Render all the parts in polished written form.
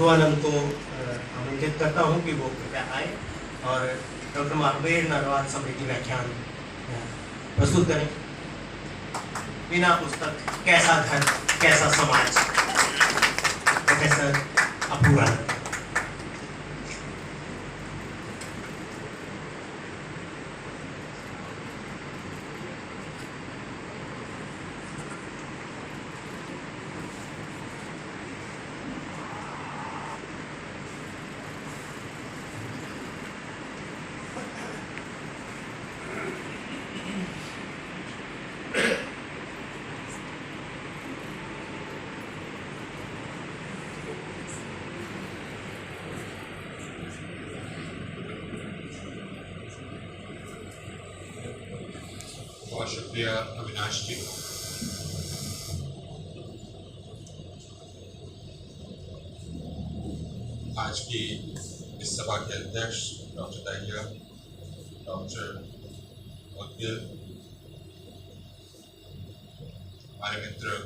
अपूर्वानंद को आमंत्रित करता हूं कि वो कृपया आए और डॉक्टर महावीर नरवाल समृद्धि व्याख्यान प्रस्तुत करें। बिना पुस्तक कैसा घर कैसा समाज, प्रोफेसर अपूर्वानंद। बहुत शुक्रिया अविनाश जी। आज की इस सभा के अध्यक्ष डॉक्टर दहिया, डॉक्टर उद्गिल, हमारे मित्र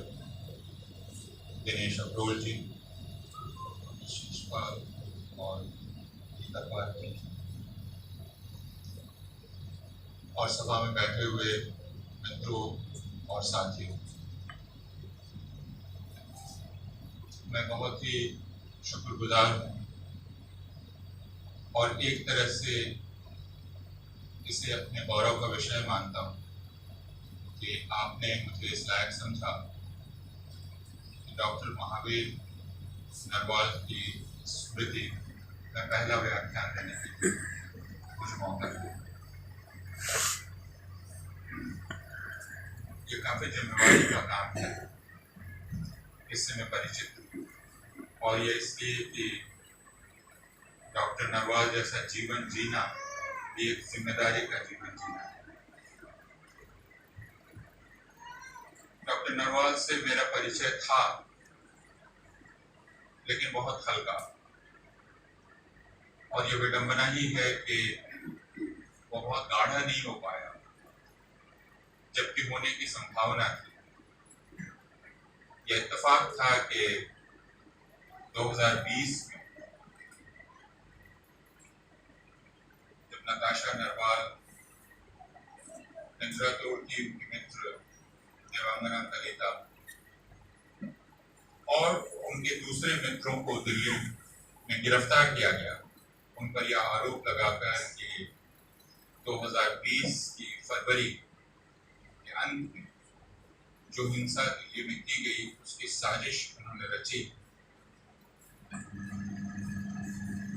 दिनेश अब्रोल जी, शिषपाल और गीता पाल जी, और सभा में बैठे हुए मित्रों और साथियों, मैं बहुत ही शुक्रगुजार हूँ और एक तरह से इसे अपने गौरव का विषय मानता हूँ कि आपने मुझे इस लायक समझा कि डॉक्टर महावीर नरवाल की स्मृति में पहला व्याख्यान देने के लिए मुझे मौका दिया। ये काफी जिम्मेवारी का काम है, इससे मैं परिचित हूँ, और ये इसलिए कि डॉक्टर नरवाल जैसा जीवन जीना भी एक जिम्मेदारी का जीवन जीना है। डॉक्टर नरवाल से मेरा परिचय था, लेकिन बहुत हल्का, और ये विडंबना ही है कि वो बहुत गाढ़ा नहीं हो पाया, जबकि होने की संभावना थी। यह इत्तेफाक था कि 2020 में जब नताशा नरवाल, मित्रा तोड़ की मित्र देवांगना कलेता और उनके दूसरे मित्रों को दिल्ली में गिरफ्तार किया गया, उन पर यह आरोप लगाकर कि 2020 की फरवरी के अंत में जो हिंसा दिल्ली में की गई उसकी साजिश उन्होंने रची,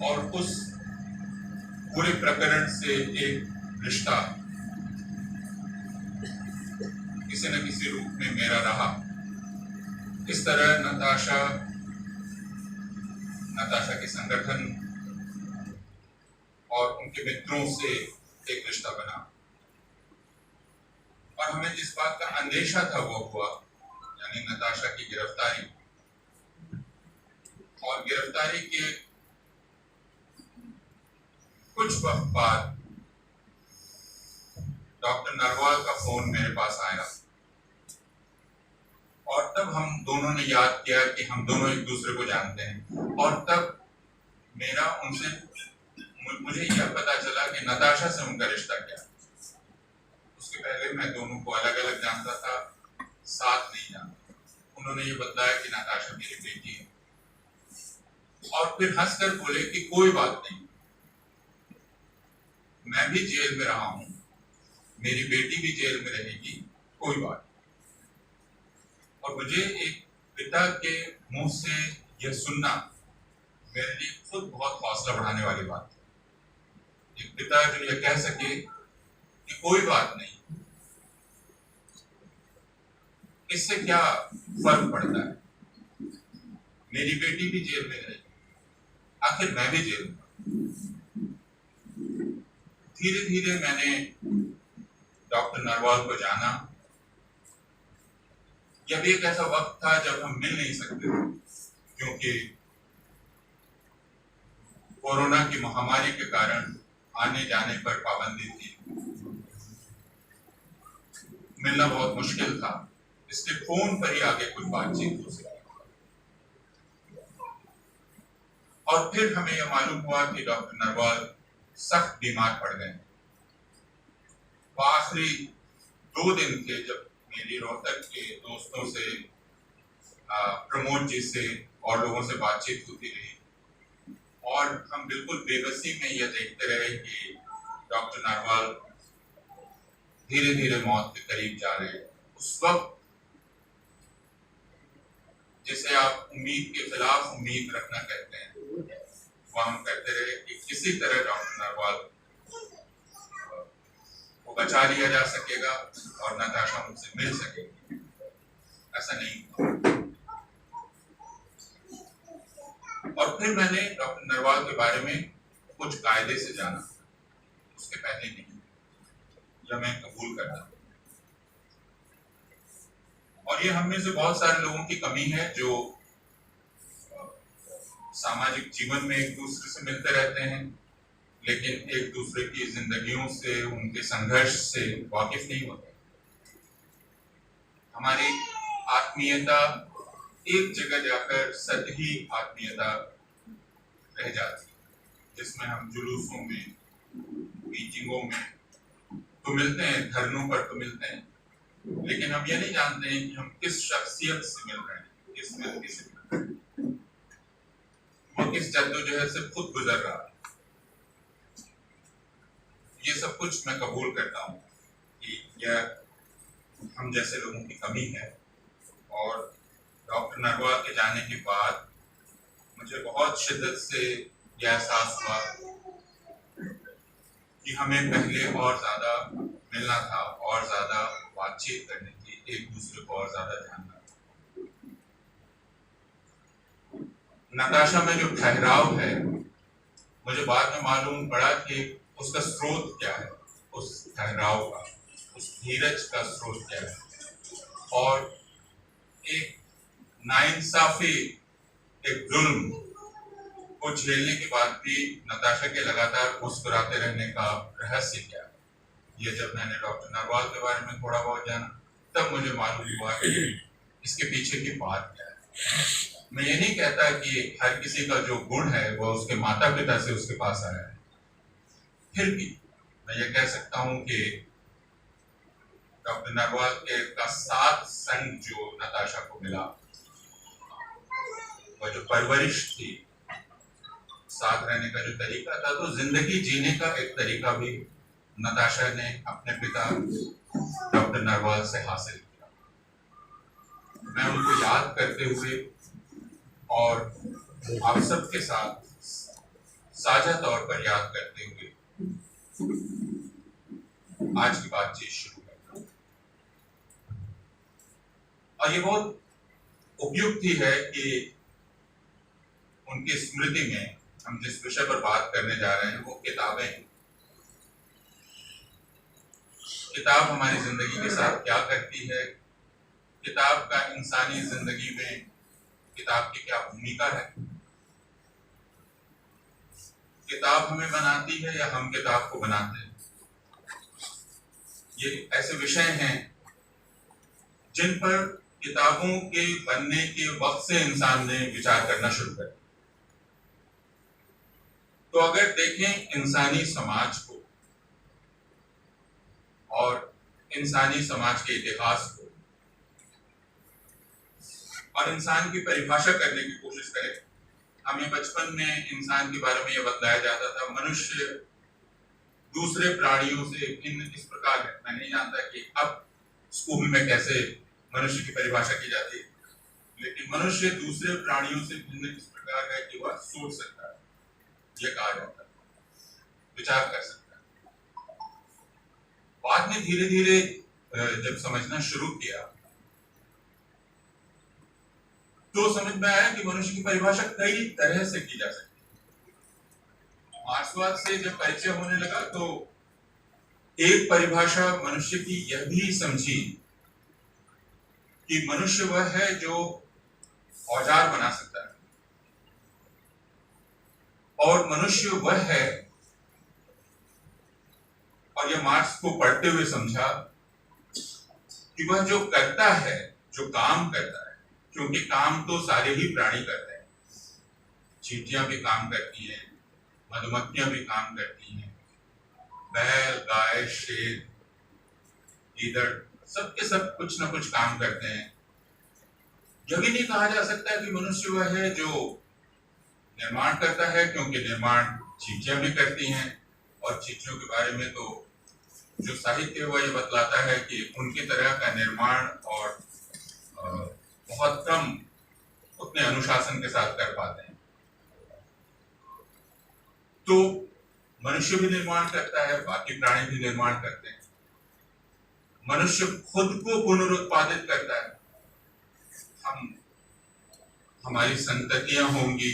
और उस पूरे प्रकरण से एक रिश्ता किसी न किसी रूप में मेरा रहा। इस तरह नताशा के संगठन और उनके मित्रों से एक रिश्ता बना, और हमें जिस बात का अंदेशा था वो हुआ, यानी नताशा की गिरफ्तारी। और गिरफ्तारी के कुछ वक्त बाद डॉक्टर नरवाल का फोन मेरे पास आया, और तब हम दोनों ने याद किया कि हम दोनों एक दूसरे को जानते हैं, और तब मेरा उनसे मुझे यह पता चला कि नताशा से उनका रिश्ता क्या है। उसके पहले मैं दोनों को अलग अलग जानता था, साथ नहीं जानता। उन्होंने ये बताया कि नताशा मेरी बेटी है, और फिर हंसकर बोले कि कोई बात नहीं, मैं भी जेल में रहा हूं, मेरी बेटी भी जेल में रहेगी, कोई बात नहीं। और मुझे एक पिता के मुंह से यह सुनना मेरे लिए खुद बहुत हौसला बढ़ाने वाली बात है। एक पिता जो यह कह सके कि कोई बात नहीं, इससे क्या फर्क पड़ता है, मेरी बेटी भी जेल में रहेगी, आखिर मैं भी जेल में। धीरे धीरे मैंने डॉक्टर नरवाल को जाना। यह भी एक ऐसा वक्त था जब हम मिल नहीं सकते थे, क्योंकि कोरोना की महामारी के कारण आने जाने पर पाबंदी थी, मिलना बहुत मुश्किल था, इसलिए फोन पर ही आगे कुछ बातचीत हो सकी। और फिर हमें यह मालूम हुआ कि डॉक्टर नरवाल सख्त बीमार पड़ गए। वो आखिरी 2 दिन थे जब मेरी रोहतक के दोस्तों से, प्रमोद जी से और लोगों से बातचीत होती रही, और हम बिल्कुल बेबसी में यह देखते रहे कि डॉक्टर नरवाल धीरे धीरे मौत के करीब जा रहे हैं। उस वक्त जिसे आप उम्मीद के खिलाफ उम्मीद रखना कहते हैं, वो हम कहते रहे कि किसी तरह डॉक्टर नरवाल को बचा लिया जा सकेगा और नताशा उनसे मिल सकेगी। ऐसा नहीं हुआ। और फिर मैंने डॉक्टर नरवाल के बारे में कुछ कायदे से जाना, उसके पहले नहीं, यह मैं कबूल करता हूं। और ये हम में से बहुत सारे लोगों की कमी है जो सामाजिक जीवन में एक दूसरे से मिलते रहते हैं, लेकिन एक दूसरे की जिंदगियों से, उनके संघर्ष से वाकिफ नहीं होते। हमारी आत्मीयता एक जगह जाकर सतही आत्मीयता रह जाती है, जिसमें हम जुलूसों में, मीटिंगों में तो मिलते हैं, धरनों पर तो मिलते हैं, लेकिन हम ये नहीं जानते हैं कि हम किस शख्सियत से मिल रहे हैं, किस व्यक्ति से मिल रहे हैं, वो किस जद्दोजहद से खुद गुजर रहा है। ये सब कुछ मैं कबूल करता हूँ कि यह हम जैसे लोगों की कमी है। और डॉक्टर नरवाल के जाने के बाद मुझे बहुत शिद्दत से यह एहसास हुआ कि हमें पहले और ज्यादा मिलना था, और ज्यादा बातचीत करनी थी, एक दूसरे को और ज्यादा जानना था। नताशा में जो ठहराव है, मुझे बाद में मालूम पड़ा कि उसका स्रोत क्या है, उस ठहराव का, उस धीरज का स्रोत क्या है। और एक नाइंसाफी, एक जुल्म को झेलने के बाद भी नताशा के लगातार मुस्कुराते रहने का रहस्य क्या है, ये जब मैंने डॉक्टर नरवाल के बारे में थोड़ा बहुत जाना, तब मुझे मालूम हुआ कि इसके पीछे की बात क्या है। मैं ये नहीं कहता कि हर किसी का जो गुण है वह उसके माता पिता से उसके पास आया है, फिर भी मैं ये कह सकता हूँ कि डॉक्टर नरवाल के का साथ संग जो नताशा को मिला, वह जो परवरिश थी, साथ रहने का जो तरीका था, तो जिंदगी जीने का एक तरीका भी नताशा ने अपने पिता डॉक्टर नरवाल से हासिल किया। मैं उनको याद करते हुए और आप सबके साथ साझा तौर पर याद करते हुए आज की बातचीत शुरू करता हूं। और ये बहुत उपयुक्त ही है कि उनकी स्मृति में हम जिस विषय पर बात करने जा रहे हैं वो किताबें हैं। किताब हमारी जिंदगी के साथ क्या करती है, किताब का इंसानी जिंदगी में किताब की क्या भूमिका है, किताब हमें बनाती है या हम किताब को बनाते हैं। ये ऐसे विषय हैं जिन पर किताबों के बनने के वक्त से इंसान ने विचार करना शुरू कर दिया। तो अगर देखें इंसानी समाज को और इंसानी समाज के इतिहास को और इंसान की परिभाषा करने की कोशिश करें, हमें बचपन में इंसान के बारे में यह बताया जाता था मनुष्य दूसरे प्राणियों से भिन्न इस प्रकार है। मैं नहीं जानता कि अब स्कूल में कैसे मनुष्य की परिभाषा की जाती है, लेकिन मनुष्य दूसरे प्राणियों से भिन्न इस प्रकार है कि वह सोच सकता है, यह कहा जाता है, विचार कर सकता है। बाद में धीरे धीरे जब समझना शुरू किया तो समझ में आया कि मनुष्य की परिभाषा कई तरह से की जा सकती है। मार्क्सवाद से जब परिचय होने लगा तो एक परिभाषा मनुष्य की यह भी समझी कि मनुष्य वह है जो औजार बना सकता है, और मनुष्य वह है, और यह मार्क्स को पढ़ते हुए समझा कि वह जो करता है, जो काम करता है, क्योंकि काम तो सारे ही प्राणी करते हैं, चींटियां भी काम करती हैं, मधुमक्खियां भी काम करती हैं, बैल, गाय, शेर, गीदड़, सब के सब कुछ ना कुछ काम करते हैं। यह भी नहीं कहा जा सकता कि मनुष्य वह है जो निर्माण करता है, क्योंकि निर्माण चींटियां भी करती हैं, और चींटियों के बारे में तो जो साहित्य है वह ये बतलाता है कि उनकी तरह का निर्माण और बहुत कम उतने अनुशासन के साथ कर पाते हैं। तो मनुष्य भी निर्माण करता है, बाकी प्राणी भी निर्माण करते हैं। मनुष्य खुद को पुनरुत्पादित करता है। हमारी संततियां होंगी,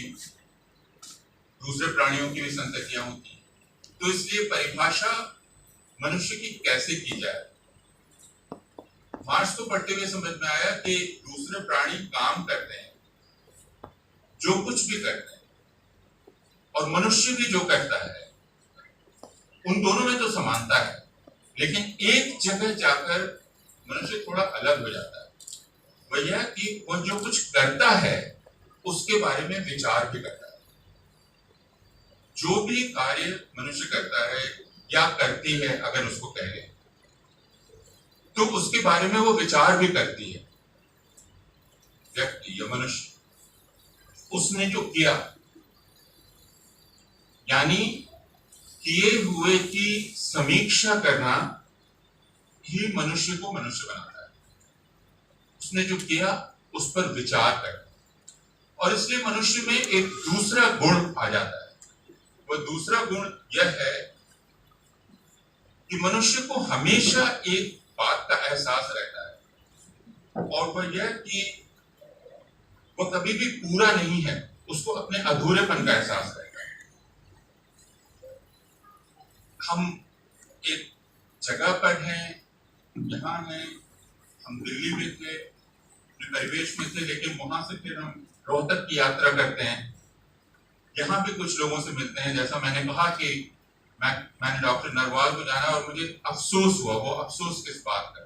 दूसरे प्राणियों की भी संततियां होती, तो इसलिए परिभाषा मनुष्य की कैसे की जाए। मार्क्स को पढ़ते हुए समझ में आया कि दूसरे प्राणी काम करते हैं, जो कुछ भी करते हैं, और मनुष्य भी जो करता है, उन दोनों में तो समानता है, लेकिन एक जगह जाकर मनुष्य थोड़ा अलग हो जाता है। वह यह कि वह जो कुछ करता है उसके बारे में विचार भी करता है। जो भी कार्य मनुष्य करता है या करती है, अगर उसको कह लें, तो उसके बारे में वो विचार भी करती है। व्यक्ति या मनुष्य, उसने जो किया, यानी किए हुए की समीक्षा करना ही मनुष्य को मनुष्य बनाता है। उसने जो किया उस पर विचार करना, और इसलिए मनुष्य में एक दूसरा गुण आ जाता है। वह दूसरा गुण यह है कि मनुष्य को हमेशा एक बात का एहसास रहता है, और वह यह कि वह कभी भी पूरा नहीं है, उसको अपने अधूरेपन का एहसास रहता है। हम एक जगह पर हैं, यहाँ हैं, हम दिल्ली में थे, अपने परिवेश में थे, लेकिन वहां से फिर हम रोहतक की यात्रा करते हैं। यहाँ भी कुछ लोगों से मिलते हैं। जैसा मैंने कहा कि मैंने डॉक्टर नरवाल को जाना और मुझे अफसोस हुआ। वो अफसोस किस बात का?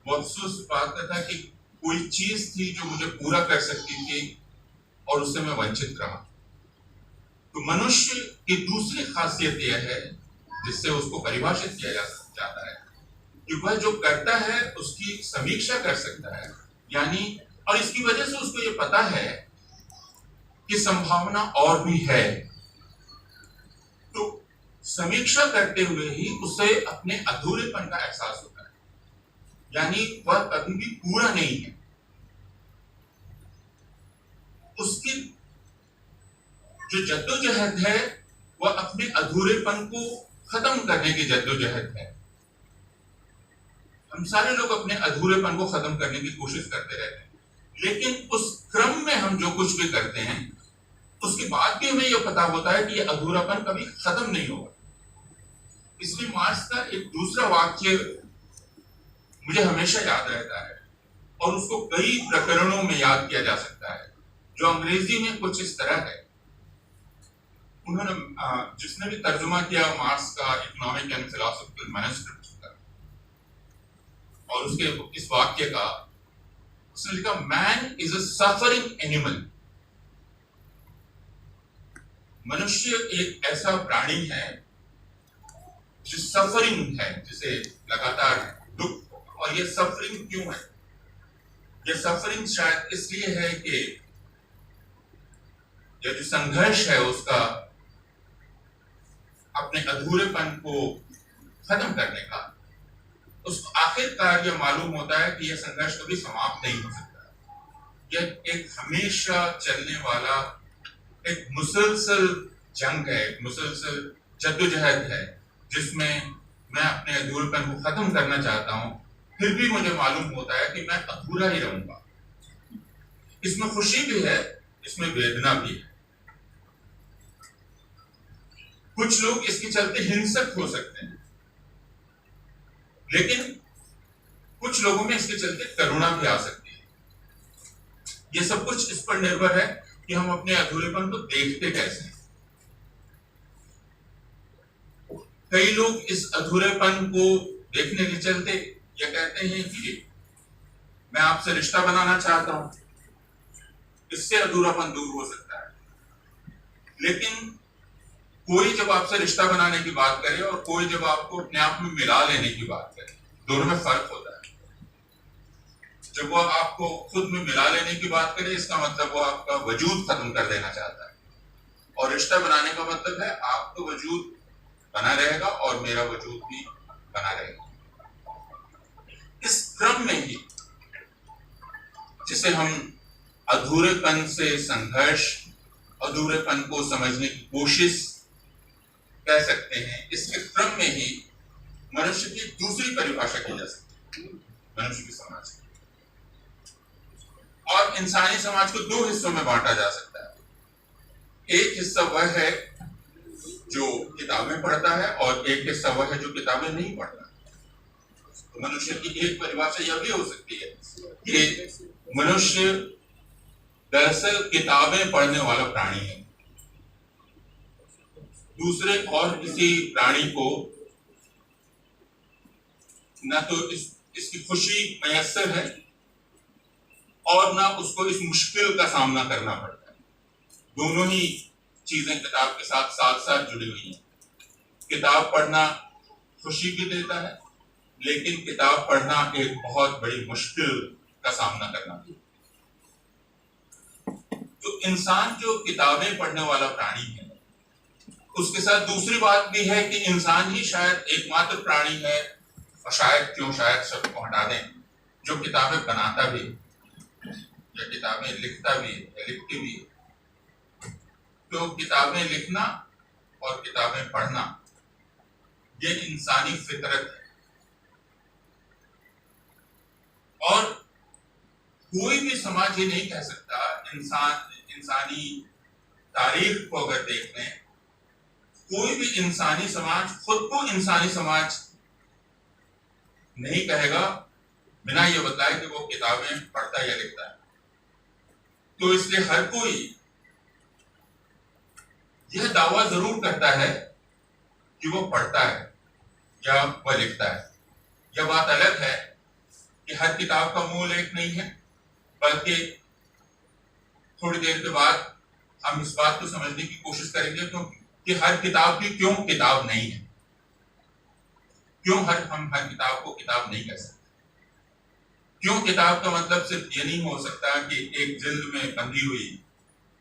वो अफसोस इस बात का था कि कोई चीज थी जो मुझे पूरा कर सकती थी और उससे मैं वंचित रहा। तो मनुष्य की दूसरी खासियत यह है, जिससे उसको परिभाषित किया जाता है, कि वह जो करता है उसकी समीक्षा कर सकता है, यानी, और इसकी वजह से उसको ये पता है कि संभावना और भी है। तो समीक्षा करते हुए ही उसे अपने अधूरेपन का एहसास होता है, यानी वह कभी भी पूरा नहीं है। उसकी जो जद्दोजहद है वह अपने अधूरेपन को खत्म करने की जद्दोजहद है। हम सारे लोग अपने अधूरेपन को खत्म करने की कोशिश करते रहते हैं, लेकिन उस क्रम में हम जो कुछ भी करते हैं उसके बाद भी हमें यह पता होता है कि यह अधूरापन कभी खत्म नहीं होगा। इसलिए मार्क्स का एक दूसरा वाक्य मुझे हमेशा याद रहता है, और उसको कई प्रकरणों में याद किया जा सकता है, जो अंग्रेजी में कुछ इस तरह है। उन्होंने जिसने भी तर्जुमा किया मार्क्स का इकोनॉमिक एंड फिलॉसफिकल मैन्युस्क्रिप्ट का, और उसके इस वाक्य का उसने लिखा, man is a suffering animal. मनुष्य एक ऐसा प्राणी है जो सफरिंग है, जिसे लगातार दुख। और ये सफरिंग क्यों है? ये सफरिंग शायद इसलिए है कि यह जो संघर्ष है उसका अपने अधूरेपन को खत्म करने का, उसको आखिरकार यह मालूम होता है कि यह संघर्ष कभी समाप्त नहीं हो सकता। यह एक हमेशा चलने वाला एक मुसलसल जंग है, एक मुसलसल जद्दोजहद है, जिसमें मैं अपने अधूरेपन को खत्म करना चाहता हूं, फिर भी मुझे मालूम होता है कि मैं अधूरा ही रहूंगा। इसमें खुशी भी है, इसमें वेदना भी है। कुछ लोग इसके चलते हिंसक हो सकते हैं, लेकिन कुछ लोगों में इसके चलते करुणा भी आ सकती है। यह सब कुछ इस पर निर्भर है कि हम अपने अधूरेपन को देखते कैसे हैं। कई लोग इस अधूरेपन को देखने के चलते यह कहते हैं कि मैं आपसे रिश्ता बनाना चाहता हूं, इससे अधूरापन दूर हो सकता है। लेकिन कोई जब आपसे रिश्ता बनाने की बात करे और कोई जब आपको अपने आप में मिला लेने की बात करे, दोनों में फर्क होता है। जब वो आपको खुद में मिला लेने की बात करे, इसका मतलब वो आपका वजूद खत्म कर देना चाहता है, और रिश्ता बनाने का मतलब है आपका वजूद बना रहेगा और मेरा वजूद भी बना रहेगा। इस क्रम में ही जिसे हम अधूरेपन से संघर्ष, अधूरेपन को समझने की कोशिश कह सकते हैं, इसके क्रम में ही मनुष्य की दूसरी परिभाषा की जा सकती है, मनुष्य की समाज की। और इंसानी समाज को दो हिस्सों में बांटा जा सकता है। एक हिस्सा वह है जो किताबें पढ़ता है और एक हिस्सा वह है जो किताबें नहीं पढ़ता। तो मनुष्य की एक परिभाषा यह भी हो सकती है कि मनुष्य दरअसल किताबें पढ़ने वाला प्राणी है। दूसरे और किसी प्राणी को न तो इसकी खुशी मयस्सर है और ना उसको इस मुश्किल का सामना करना पड़ता है। दोनों ही चीजें किताब के साथ साथ साथ जुड़ी हुई हैं। किताब पढ़ना खुशी भी देता है, लेकिन किताब पढ़ना एक बहुत बड़ी मुश्किल का सामना करना भी। तो इंसान जो किताबें पढ़ने वाला प्राणी है, उसके साथ दूसरी बात भी है कि इंसान ही शायद एकमात्र प्राणी है, और शायद शब्द को हटा दें, जो किताबें बनाता भी या किताबें लिखता भी या लिखती भी। तो किताबें लिखना और किताबें पढ़ना ये इंसानी फितरत है। और कोई भी समाज ये नहीं कह सकता, इंसानी तारीख को अगर देख लें, कोई भी इंसानी समाज खुद को इंसानी समाज नहीं कहेगा बिना ये बताए कि वो किताबें पढ़ता या लिखता है। तो इसलिए हर कोई यह दावा जरूर करता है कि वो पढ़ता है या वह लिखता है। यह बात अलग है कि हर किताब का मूल एक नहीं है, बल्कि थोड़ी देर के बाद हम इस बात को समझने की कोशिश करेंगे कि हर किताब की क्यों किताब नहीं है, क्यों हम हर किताब को किताब नहीं कह सकते। क्यों किताब का मतलब सिर्फ ये नहीं हो सकता कि एक जिल्द में बंधी हुई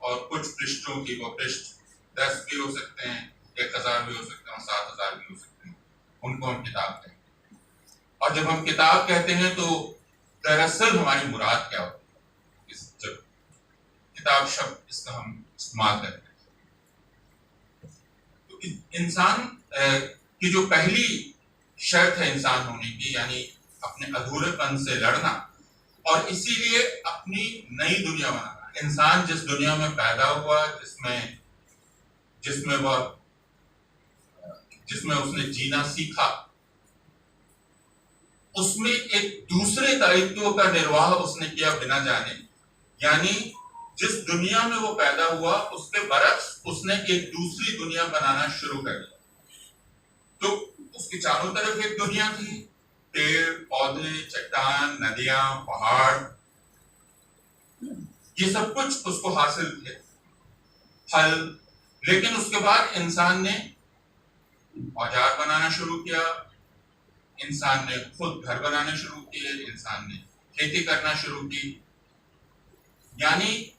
और कुछ पृष्ठों की वो पृष्ठ 10 भी हो सकते हैं, 1000 भी हो सकते हैं और 7000 भी हो सकते हैं, उनको हम किताब कहते हैं। और जब हम किताब कहते हैं तो दरअसल हमारी मुराद क्या होती है, जब किताब शब्द इसका हम इस्तेमाल करते हैं। तो इंसान की जो पहली शर्त है इंसान होने की, यानी अपने अधूरेपन से लड़ना और इसीलिए अपनी नई दुनिया बनाना। इंसान जिस दुनिया में पैदा हुआ, जिसमें उसने जीना सीखा, उसमें एक दूसरे दायित्व का निर्वाह उसने किया बिना जाने। यानी जिस दुनिया में वो पैदा हुआ उसके बरक्स उसने एक दूसरी दुनिया बनाना शुरू कर दिया। तो उसके चारों तरफ एक दुनिया थी, पेड़ पौधे, चट्टान, नदियां, पहाड़, ये सब कुछ उसको हासिल थे, फल। लेकिन उसके बाद इंसान ने औजार बनाना शुरू किया, इंसान ने खुद घर बनाने शुरू किए, इंसान ने खेती करना शुरू की। यानी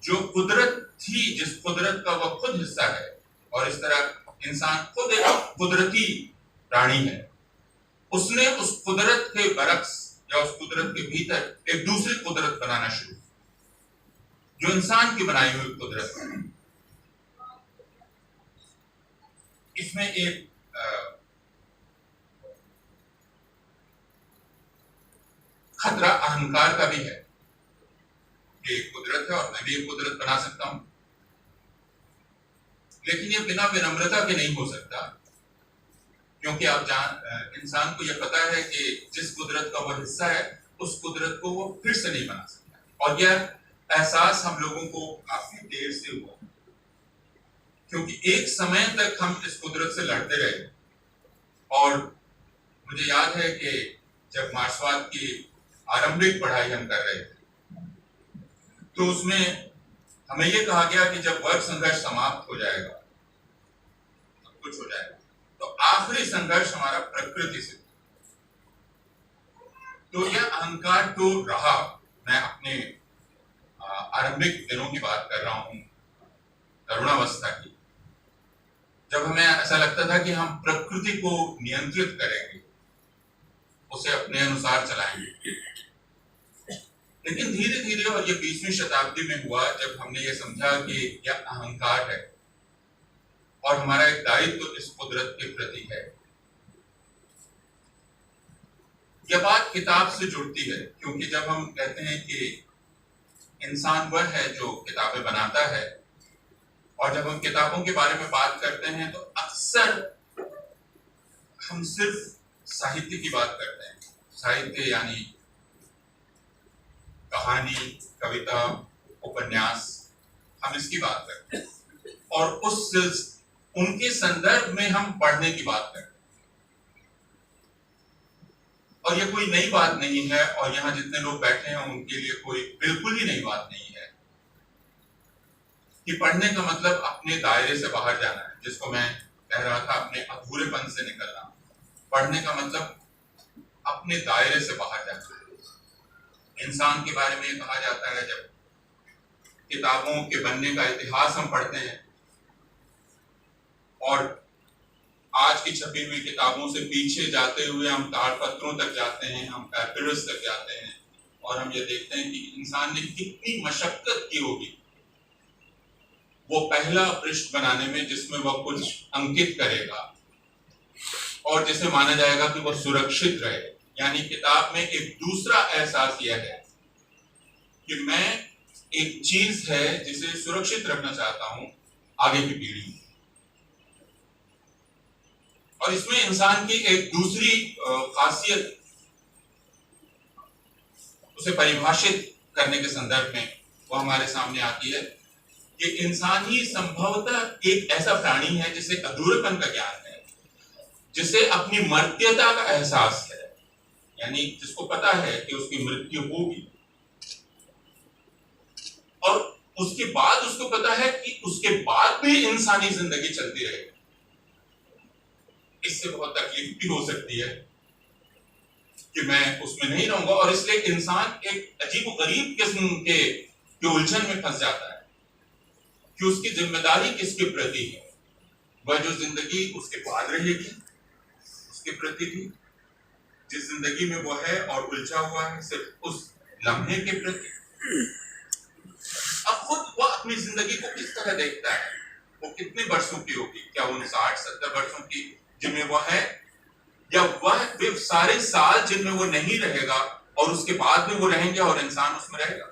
जो कुदरत थी, जिस कुदरत का वह खुद हिस्सा है, और इस तरह इंसान खुद एक कुदरती प्राणी है, उसने उस कुदरत के बरक्स या उस कुदरत के भीतर एक दूसरी कुदरत बनाना शुरू, जो इंसान की बनाई हुई कुदरत है। इसमें एक खतरा अहंकार का भी है कि कुदरत है और मैं भी एक कुदरत बना सकता हूं, लेकिन ये बिना विनम्रता के नहीं हो सकता, क्योंकि आप इंसान को यह पता है कि जिस कुदरत का वह हिस्सा है उस कुदरत को वो फिर से नहीं बना सकता। और यह एहसास हम लोगों को काफी देर से हुआ, क्योंकि एक समय तक हम इस कुदरत से लड़ते रहे। और मुझे याद है कि जब मार्क्सवाद की आरंभिक पढ़ाई हम कर रहे थे, तो उसमें हमें ये कहा गया कि जब वर्ग संघर्ष समाप्त हो जाएगा, सब कुछ हो जाएगा, तो आखिरी संघर्ष हमारा प्रकृति से। तो यह अहंकार तो रहा। मैं अपने आरंभिक दिनों की बात कर रहा हूं, तरुणावस्था की, जब हमें ऐसा लगता था कि हम प्रकृति को नियंत्रित करेंगे, उसे अपने अनुसार चलाएंगे। लेकिन धीरे धीरे, और ये 20वीं शताब्दी में हुआ, जब हमने ये समझा कि यह अहंकार है और हमारा एक दायित्व इस कुदरत के प्रति है। यह बात किताब से जुड़ती है, क्योंकि जब हम कहते हैं कि इंसान वह है जो किताबें बनाता है, और जब हम किताबों के बारे में बात करते हैं तो अक्सर हम सिर्फ साहित्य की बात करते हैं। साहित्य यानी कहानी, कविता, उपन्यास, हम इसकी बात करते हैं, और उनके संदर्भ में हम पढ़ने की बात करते हैं। और ये कोई नई बात नहीं है, और यहाँ जितने लोग बैठे हैं उनके लिए कोई बिल्कुल ही नई बात नहीं है कि पढ़ने का मतलब अपने दायरे से बाहर जाना है, जिसको मैं कह रहा था अपने अधूरेपन से निकलना। पढ़ने का मतलब अपने दायरे से बाहर जाना है। इंसान के बारे में कहा जाता है, जब किताबों के बनने का इतिहास हम पढ़ते हैं और आज की छपी हुई किताबों से पीछे जाते हुए हम ताड़पत्रों तक जाते हैं, हम पैपिरस तक जाते हैं, और हम ये देखते हैं कि इंसान ने कितनी मशक्कत की होगी वो पहला पृष्ठ बनाने में, जिसमें वह कुछ अंकित करेगा और जिसे माना जाएगा कि वह सुरक्षित रहे। यानी किताब में एक दूसरा एहसास यह है कि मैं एक चीज है जिसे सुरक्षित रखना चाहता हूं आगे की पीढ़ी में। और इसमें इंसान की एक दूसरी खासियत, उसे परिभाषित करने के संदर्भ में वो हमारे सामने आती है कि इंसान ही संभवतः एक ऐसा प्राणी है जिसे अधूरेपन का ज्ञान है, जिसे अपनी मर्त्यता का एहसास है, यानी जिसको पता है कि उसकी मृत्यु होगी, और उसके बाद उसको पता है कि उसके बाद भी इंसानी जिंदगी चलती रहेगी। इससे बहुत तकलीफ भी हो सकती है कि मैं उसमें नहीं रहूंगा, और इसलिए इंसान एक अजीब-ओ-गरीब किस्म के उलझन में फंस जाता है कि उसकी जिम्मेदारी किसके प्रति है। वह जो जिंदगी उसके बाद रहेगी उसके प्रति भी, जिस जिंदगी में वो है और उलझा हुआ है सिर्फ उस लम्हे के प्रति। अब खुद वह अपनी जिंदगी को किस तरह देखता है, वो कितने वर्षों की होगी, क्या वो 60-70 वर्षों की जिनमें वह है, या वह वे सारे साल जिनमें वो नहीं रहेगा और उसके बाद में वो रहेंगे और इंसान उसमें रहेगा।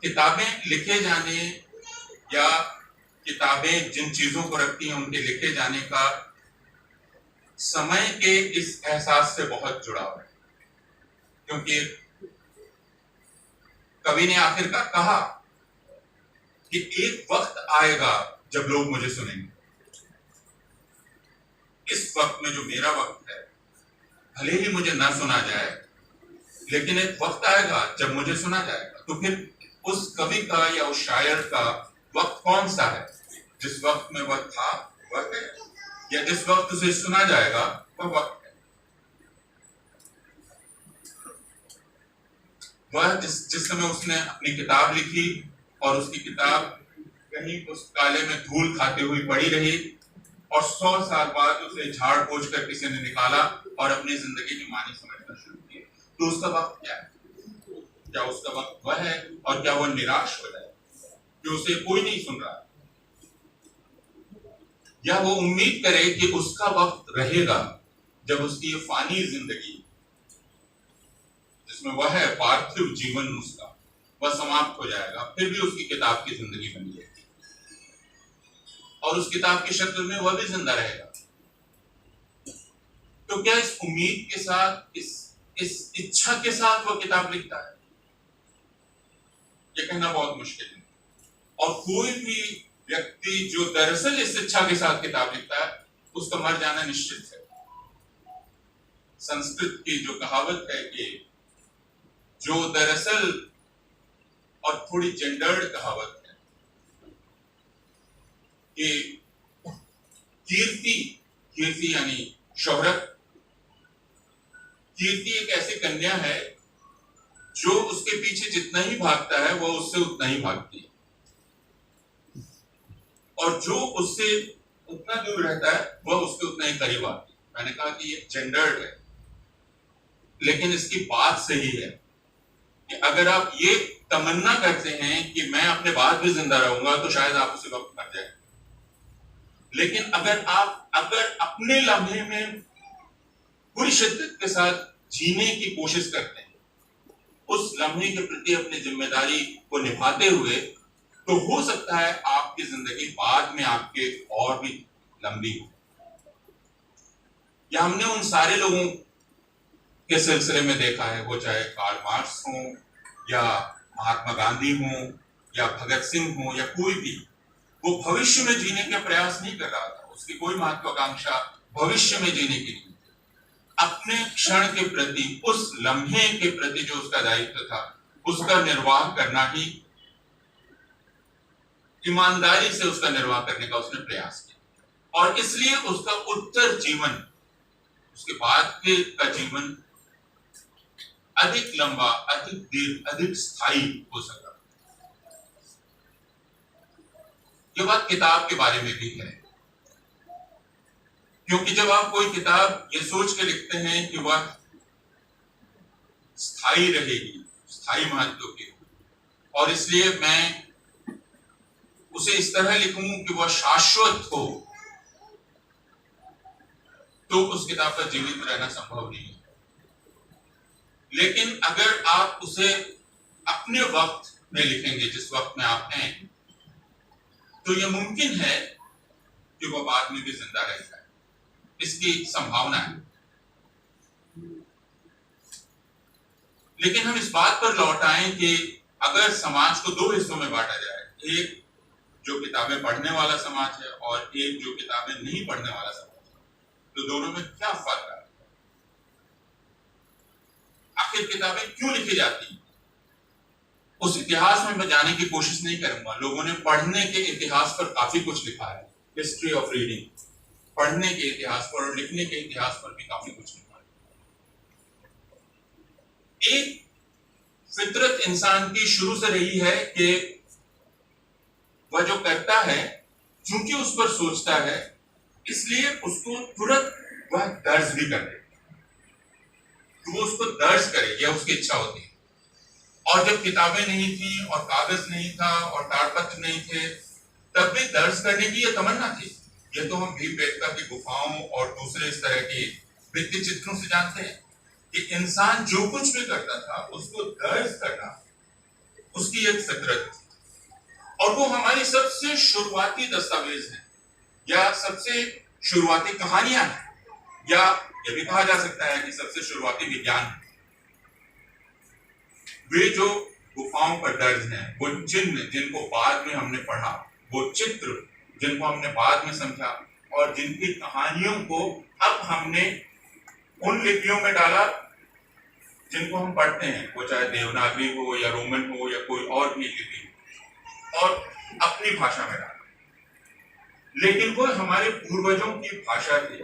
किताबें लिखे जाने या किताबें जिन चीजों को रखती हैं उनके लिखे जाने का समय के इस एहसास से बहुत जुड़ाव है, क्योंकि कवि ने आखिरकार कहा कि एक वक्त आएगा जब लोग मुझे सुनेंगे। इस वक्त में जो मेरा वक्त है, भले ही मुझे ना सुना जाए, लेकिन एक वक्त आएगा जब मुझे सुना जाएगा। तो फिर उस कवि का या उस शायर का वक्त कौन सा है? जिस वक्त में वह था वह है, या जिस वक्त उसे सुना जाएगा वह वक्त है। वह जिस समय उसने अपनी किताब लिखी और उसकी किताब कहीं उस काले में धूल खाते हुई पड़ी रही, और 100 साल बाद उसे झाड़ पोंछ कर किसी ने निकाला और अपनी जिंदगी की मानी समझना शुरू किया, तो उसका वक्त क्या है? क्या उसका वक्त वह है? और क्या वह निराश हो जाए कि उसे कोई नहीं सुन रहा, या वो उम्मीद करे कि उसका वक्त रहेगा जब उसकी ये फानी जिंदगी, जिसमें वह है पार्थिव जीवन उसका, वह समाप्त हो जाएगा, फिर भी उसकी किताब की जिंदगी बनी रहेगी और उस किताब की शक्ल में वह भी जिंदा रहेगा। तो क्या इस उम्मीद के साथ, इस इच्छा के साथ वह किताब लिखता है? यह कहना बहुत मुश्किल है। और कोई भी व्यक्ति जो दरअसल इस इच्छा के साथ किताब लिखता है, उसका मर जाना निश्चित है। संस्कृत की जो कहावत है कि जो दरअसल और थोड़ी जेंडर्ड कहावत है कि कीर्ति यानी शोहरत, कीर्ति एक ऐसी कन्या है जो उसके पीछे जितना ही भागता है वो उससे उतना ही भागती है, और जो उससे उतना दूर रहता है वह उसके उतना ही करीब आती है। मैंने कहा कि ये जेंडर्ड है, लेकिन इसकी बात सही है कि अगर आप ये तमन्ना करते हैं कि मैं अपने बाद भी जिंदा रहूंगा तो शायद आप उसी वक्त मर जाए, लेकिन अगर अपने लम्हे में पूरी शिद्दत के साथ जीने की कोशिश करते हैं, उस लम्हे के प्रति अपनी जिम्मेदारी को निभाते हुए, तो हो सकता है आपकी जिंदगी बाद में आपके और भी लंबी हो। या हमने उन सारे लोगों के सिलसिले में देखा है, वो चाहे कार्ल मार्क्स हो या महात्मा गांधी हो या भगत सिंह हो या कोई भी, वो भविष्य में जीने का प्रयास नहीं कर रहा था, उसकी कोई महत्वाकांक्षा भविष्य में जीने की नहीं। अपने क्षण के प्रति, उस लम्हे के प्रति जो उसका दायित्व था, उसका निर्वाह करना ही, ईमानदारी से उसका निर्वाह करने का उसने प्रयास किया, और इसलिए उसका उत्तर जीवन, उसके बाद का जीवन अधिक लंबा, अधिक दीर्घ, अधिक स्थायी हो सका। ये बात किताब के बारे में भी है, क्योंकि जब आप कोई किताब ये सोच के लिखते हैं कि वह स्थायी रहेगी, स्थायी महत्व की, और इसलिए मैं उसे इस तरह लिखूं कि वह शाश्वत हो, तो उस किताब का जीवित रहना संभव नहीं है। लेकिन अगर आप उसे अपने वक्त में लिखेंगे, जिस वक्त में आप हैं, तो यह मुमकिन है कि वह बाद में भी जिंदा रह जाए, इसकी संभावना है। लेकिन हम इस बात पर लौट आए कि अगर समाज को दो हिस्सों में बांटा जाए, एक जो किताबें पढ़ने वाला समाज है और एक जो किताबें नहीं पढ़ने वाला समाज है, तो दोनों में क्या फर्क है? आखिर किताबें क्यों लिखी जाती हैं? उस इतिहास में मैं जाने की कोशिश नहीं करूंगा। लोगों ने पढ़ने के इतिहास पर काफी कुछ लिखा है, हिस्ट्री ऑफ रीडिंग, पढ़ने के इतिहास पर और लिखने के इतिहास पर भी काफी कुछ लिखा है। एक फितरत इंसान की शुरू से रही है कि वह जो करता है, चूंकि उस पर सोचता है, इसलिए उसको तुरंत वह दर्ज भी कर दे, तो वो उसको दर्ज करे, यह उसकी इच्छा होती है। और जब किताबें नहीं थी और कागज नहीं था और ताड़पत्र नहीं थे, तब भी दर्ज करने की यह तमन्ना थी। ये तो हम भीमबेटका की गुफाओं और दूसरे इस तरह के भित्ति चित्रों से जानते हैं कि इंसान जो कुछ भी करता था उसको दर्ज करना उसकी एक फितरत थी, और वो हमारी सबसे शुरुआती दस्तावेज है, या सबसे शुरुआती कहानियां हैं, या यह भी कहा जा सकता है कि सबसे शुरुआती विज्ञान है। वे जो गुफाओं पर दर्ज हैं, वो चिन्ह जिनको बाद में हमने पढ़ा, वो चित्र जिनको हमने बाद में समझा, और जिनकी कहानियों को अब हमने उन लिपियों में डाला जिनको हम पढ़ते हैं, वो चाहे देवनागरी हो या रोमन हो या कोई और भी लिपि, और अपनी भाषा में डाला। लेकिन वो हमारे पूर्वजों की भाषा थी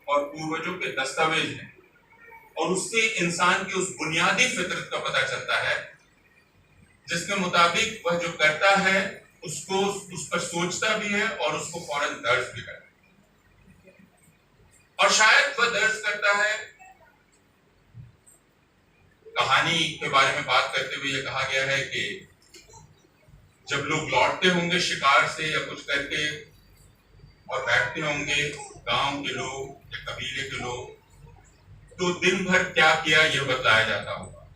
और पूर्वजों के दस्तावेज हैं, और उससे इंसान की उस बुनियादी फितरत का पता चलता है, जिसके मुताबिक वह जो करता है उसको उस पर सोचता भी है और उसको फौरन दर्ज भी करता है। और शायद वह दर्ज करता है, कहानी के बारे में बात करते हुए यह कहा गया है कि जब लोग लौटते होंगे शिकार से या कुछ करके और बैठते होंगे गांव के लोग या कबीले के लोग, तो दिन भर क्या किया यह बताया जाता होगा,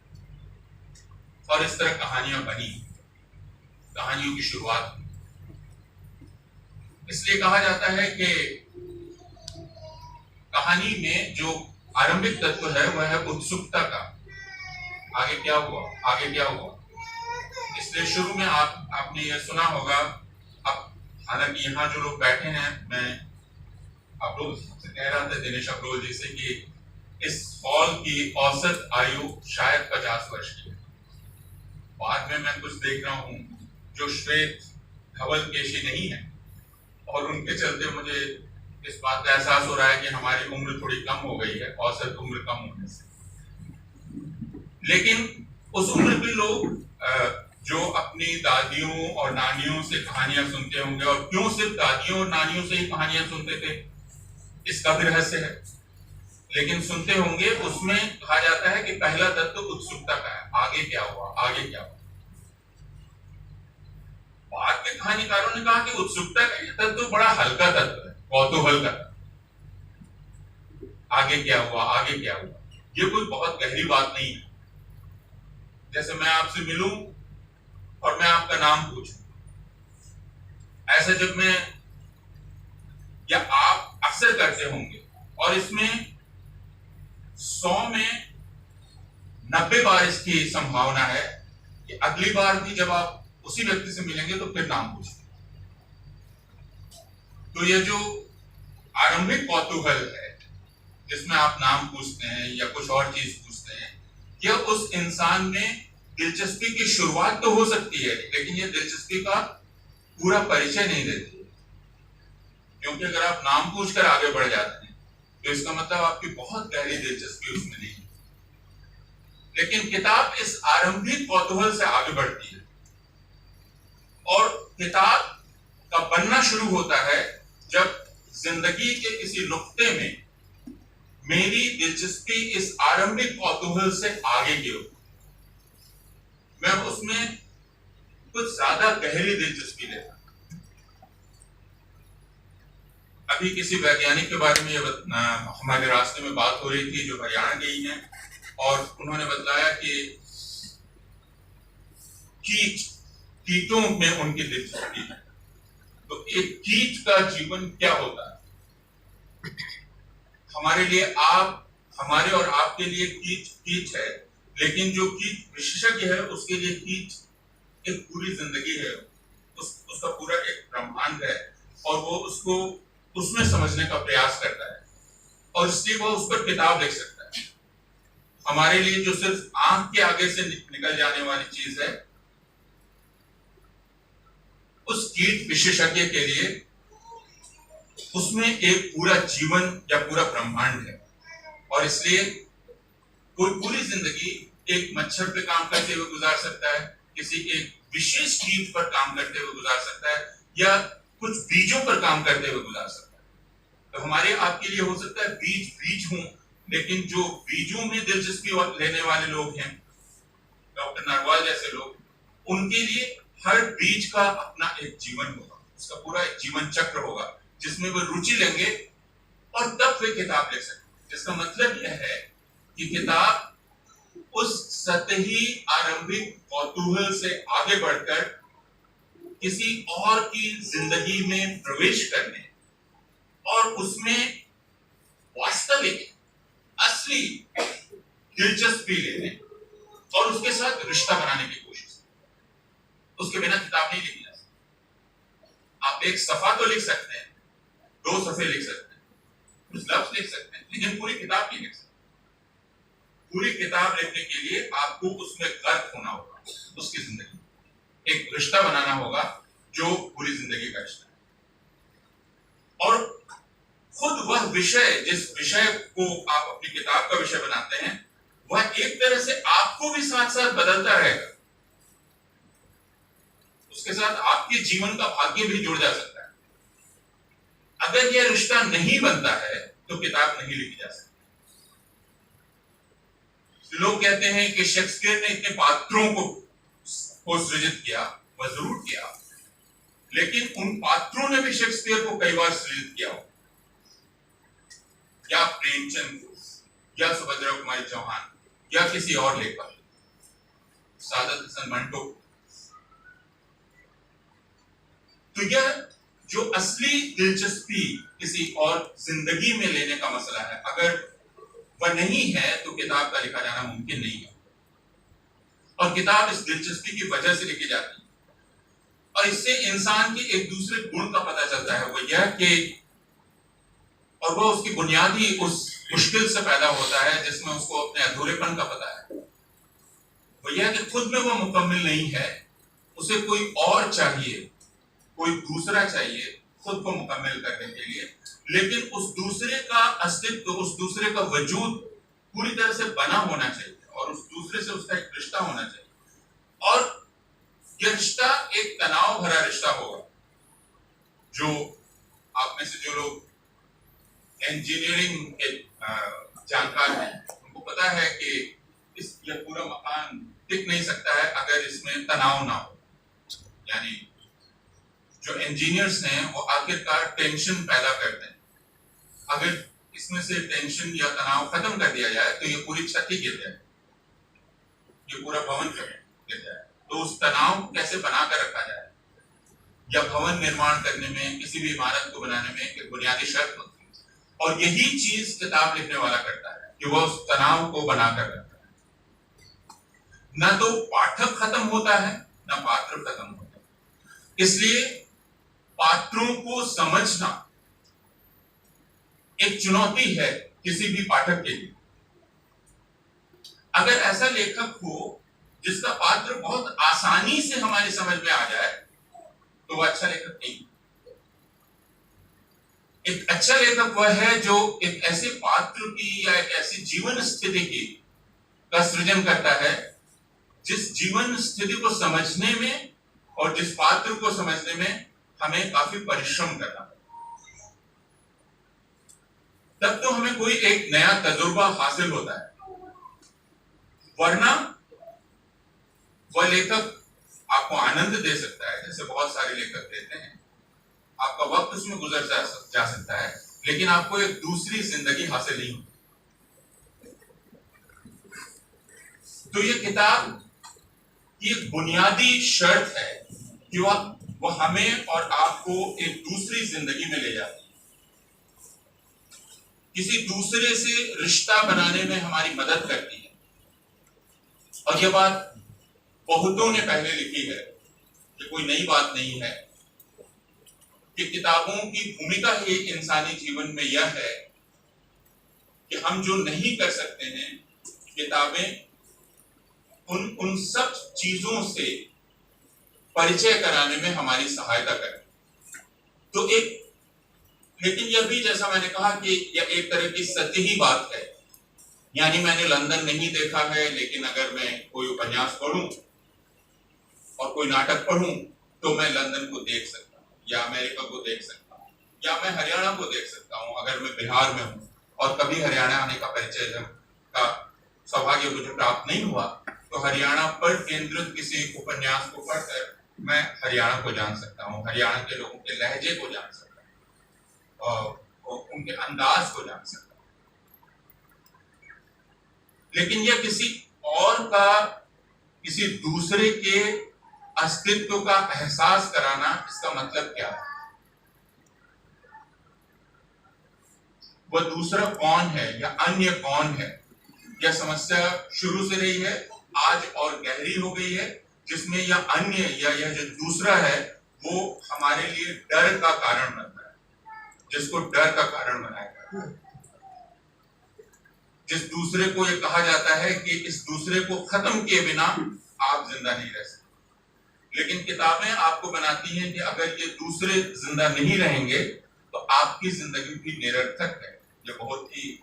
और इस तरह कहानियां बनी, कहानियों की शुरुआत। इसलिए कहा जाता है कि कहानी में जो आरंभिक तत्व है वह है उत्सुकता का, आगे क्या हुआ, आगे क्या हुआ। इसलिए शुरू में आपने यह सुना होगा, अब हालांकि यहाँ जो लोग बैठे हैं, मैं अब्रोल से कह रहा था, दिनेश अब्रोल जी से, कि इस हॉल की औसत आयु शायद 50 वर्ष की है, बाद में मैं कुछ देख रहा हूँ जो श्वेत धवल केशी नहीं है, और उनके चलते मुझे इस बात का एहसास हो रहा है कि हमारी उम्र थोड़ी कम हो गई है, औसत उम्र कम होने से। लेकिन उस उम्र के लोग जो अपनी दादियों और नानियों से कहानियां सुनते होंगे, और क्यों सिर्फ दादियों और नानियों से ही कहानियां सुनते थे इसका भी रहस्य है, लेकिन सुनते होंगे। उसमें कहा जाता है कि पहला तत्व उत्सुकता का है, आगे क्या हुआ, आगे क्या हुआ। बाद के कहानीकारों ने कहा कि उत्सुकता का यह तत्व बड़ा हल्का तत्व है, कौतूहल का। आगे क्या हुआ, आगे क्या हुआ, ये कोई बहुत गहरी बात नहीं है। जैसे मैं आपसे मिलूं और मैं आपका नाम पूछूं, ऐसा जब मैं या आप अक्सर करते होंगे, और इसमें 100 में 90 बार इसकी संभावना है कि अगली बार भी जब आप उसी व्यक्ति से मिलेंगे तो फिर नाम पूछेंगे। तो ये जो आरंभिक कौतूहल है जिसमें आप नाम पूछते हैं या कुछ और चीज पूछते हैं, यह उस इंसान में दिलचस्पी की शुरुआत तो हो सकती है, लेकिन यह दिलचस्पी का पूरा परिचय नहीं देती। क्योंकि अगर आप नाम पूछकर आगे बढ़ जाते हैं तो इसका मतलब आपकी बहुत गहरी दिलचस्पी उसमें नहीं है। लेकिन किताब इस आरंभिक कौतूहल से आगे बढ़ती है, और किताब का बनना शुरू होता है जब जिंदगी के किसी नुक्ते में मेरी दिलचस्पी इस आरंभिक कौतूहल से आगे की हो, मैं उसमें कुछ ज्यादा गहरी दिलचस्पी लेता। अभी किसी वैज्ञानिक के बारे में हमारे रास्ते में बात हो रही थी जो हरियाणा गई हैं, और उन्होंने बताया कि कीटों में उनकी दिलचस्पी है। तो एक कीट का जीवन क्या होता है, हमारे लिए हमारे और आपके लिए कीट है, लेकिन जो कीट विशेषज्ञ है उसके लिए कीट एक पूरी जिंदगी है, उसका पूरा एक ब्रह्मांड है, और वो उसको उसमें समझने का प्रयास करता है, और इसलिए वो उस पर किताब लिख सकता है। हमारे लिए जो सिर्फ आंख के आगे से निकल जाने वाली चीज है, उस कीट विशेषज्ञ के लिए उसमें एक पूरा जीवन या पूरा ब्रह्मांड है। और इसलिए कोई पूरी जिंदगी एक मच्छर पे काम करते हुए गुजार सकता है, किसी एक विशेष कीट पर काम करते हुए गुजार सकता है, या कुछ बीजों पर काम करते हुए गुजार सकता है। तो हमारे आपके लिए हो सकता है बीज हों, लेकिन जो बीजों में दिलचस्पी लेने वाले लोग हैं, डॉक्टर नरवाल जैसे लोग, उनके लिए हर बीज का अपना एक जीवन होगा, उसका पूरा एक जीवन चक्र होगा जिसमें वो रुचि लेंगे, और तब वे किताब लिख सकते। जिसका मतलब यह है कि किताब उस सतही आरंभिक कौतूहल से आगे बढ़कर किसी और की जिंदगी में प्रवेश करने और उसमें वास्तविक असली दिलचस्पी लेने और उसके साथ रिश्ता बनाने की कोशिश। उसके बिना किताब नहीं लिखी जा सकती। आप एक सफा तो लिख सकते हैं, 2 सफे लिख सकते हैं, कुछ लफ्ज लिख सकते हैं, लेकिन पूरी किताब नहीं लिख सकते। पूरी किताब लिखने के लिए आपको उसमें गर्क होना होगा, उसकी जिंदगी एक रिश्ता बनाना होगा जो पूरी जिंदगी का रिश्ता है। और खुद वह विषय, जिस विषय को आप अपनी किताब का विषय बनाते हैं, वह एक तरह से आपको भी साथ साथ बदलता रहेगा। उसके साथ आपके जीवन का भाग्य भी जुड़ जा सकता है। अगर यह रिश्ता नहीं बनता है तो किताब नहीं लिखी जा सकती। लोग कहते हैं कि शेक्सपियर ने इतने पात्रों को सृजित किया, वह जरूर किया, लेकिन उन पात्रों ने भी शेक्सपियर को कई बार सृजित किया हो, या प्रेमचंद को, या सुभद्रा कुमारी चौहान, या किसी और लेखक, सादत हसन मंटो। तो यह जो असली दिलचस्पी किसी और जिंदगी में लेने का मसला है, अगर वह नहीं है तो किताब का लिखा जाना मुमकिन नहीं है। और किताब इस दिलचस्पी की वजह से लिखी जाती है, और इससे इंसान के एक दूसरे गुण का पता चलता है, वो यह कि और वह उसकी बुनियादी उस मुश्किल से पैदा होता है जिसमें उसको अपने अधूरेपन का पता है। वो यह कि खुद में वो मुकम्मल नहीं है, उसे कोई और चाहिए, कोई दूसरा चाहिए खुद को मुकम्मल करने के लिए। लेकिन उस दूसरे का अस्तित्व, उस दूसरे का वजूद पूरी तरह से बना होना चाहिए और उस दूसरे से उसका एक रिश्ता होना चाहिए। और यह रिश्ता एक तनाव भरा रिश्ता होगा। जो आप में से जो लोग इंजीनियरिंग के जानकार हैं, उनको पता है कि यह पूरा मकान टिक नहीं सकता है अगर इसमें तनाव ना हो। यानी जो इंजीनियर्स हैं वो आखिरकार टेंशन पैदा करते हैं। अगर इसमें से टेंशन या तनाव खत्म कर दिया जाए तो ये पूरी छत ही गिर जाए, ये पूरा भवन गिर जाए। तो उस तनाव को कैसे बनाकर रखा जाए, या भवन निर्माण करने में, किसी भी इमारत को बनाने में एक बुनियादी शर्त होती है। और यही चीज किताब लिखने वाला करता है कि वह उस तनाव को बनाकर रखता है। ना तो पाठक खत्म होता है, ना पात्र खत्म होता है। इसलिए पात्रों को समझना एक चुनौती है किसी भी पाठक के लिए। अगर ऐसा लेखक हो जिसका पात्र बहुत आसानी से हमारी समझ में आ जाए तो वह अच्छा लेखक नहीं। एक अच्छा लेखक वह है जो एक ऐसे पात्र की या एक ऐसी जीवन स्थिति की का सृजन करता है जिस जीवन स्थिति को समझने में और जिस पात्र को समझने में हमें काफी परिश्रम करना पड़ता है। तब तो हमें कोई एक नया तजुर्बा हासिल होता है, वरना वह लेखक आपको आनंद दे सकता है जैसे बहुत सारे लेखक देते हैं, आपका वक्त उसमें गुजर जा सकता है, लेकिन आपको एक दूसरी जिंदगी हासिल नहीं होती। तो ये किताब की एक बुनियादी शर्त है कि वह हमें और आपको एक दूसरी जिंदगी में ले जाती है, किसी दूसरे से रिश्ता बनाने में हमारी मदद करती है। और यह बात बहुतों ने पहले लिखी है, ये कोई नई बात नहीं है कि किताबों की भूमिका ही इंसानी जीवन में यह है कि हम जो नहीं कर सकते हैं, किताबें उन सब चीजों से परिचय कराने में हमारी सहायता करें। तो लेकिन यह भी, जैसा मैंने कहा, कि यह एक तरह की सतही बात है। यानी मैंने लंदन नहीं देखा है, लेकिन अगर मैं कोई उपन्यास पढ़ूं और कोई नाटक पढ़ूं तो मैं लंदन को देख सकता हूं, या अमेरिका को देख सकता हूं, या मैं हरियाणा को देख सकता हूं अगर मैं बिहार में हूं और कभी हरियाणा आने का परिचय का सौभाग्य मुझे प्राप्त नहीं हुआ, तो हरियाणा पर केंद्रित किसी उपन्यास को पढ़कर मैं हरियाणा को जान सकता हूँ, हरियाणा के लोगों के लहजे को जान सकता हूँ और उनके अंदाज को जान सकता हूँ। लेकिन यह किसी और का, किसी दूसरे के अस्तित्व का एहसास कराना, इसका मतलब क्या है? वह दूसरा कौन है या अन्य कौन है? यह समस्या शुरू से रही है, आज और गहरी हो गई है, जिसमें यह अन्य या यह जो दूसरा है वो हमारे लिए डर का कारण बनता है, जिसको डर का कारण बनाएगा। जिस दूसरे को ये कहा जाता है कि इस दूसरे को खत्म किए बिना आप जिंदा नहीं रह सकते, लेकिन किताबें आपको बनाती हैं कि अगर ये दूसरे जिंदा नहीं रहेंगे तो आपकी जिंदगी भी निरर्थक है। ये बहुत ही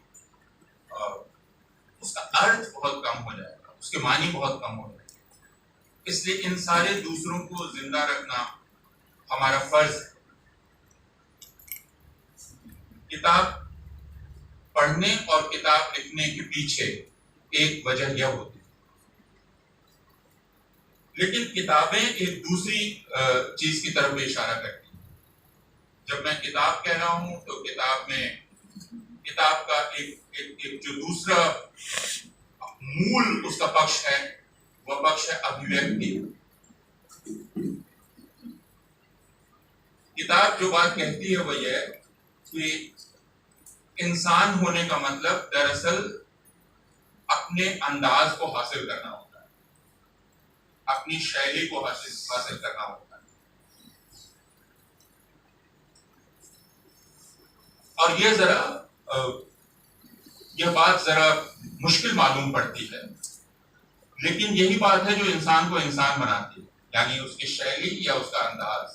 उसका अर्थ बहुत कम हो जाएगा, उसके मानी बहुत कम हो जाएंगे। इसलिए इन सारे दूसरों को जिंदा रखना हमारा फर्ज है। किताब पढ़ने और किताब लिखने के पीछे एक वजह यह होती है, लेकिन किताबें एक दूसरी चीज की तरफ इशारा करती हैं। जब मैं किताब कह रहा हूं तो किताब का एक जो दूसरा मूल उसका पक्ष है, वह पक्ष है अभिव्यक्ति। किताब जो बात कहती है वह यह कि इंसान होने का मतलब दरअसल अपने अंदाज को हासिल करना होता है, अपनी शैली को हासिल करना होता है। और यह बात जरा मुश्किल मालूम पड़ती है, लेकिन यही बात है जो इंसान को इंसान बनाती है, यानी उसकी शैली या उसका अंदाज।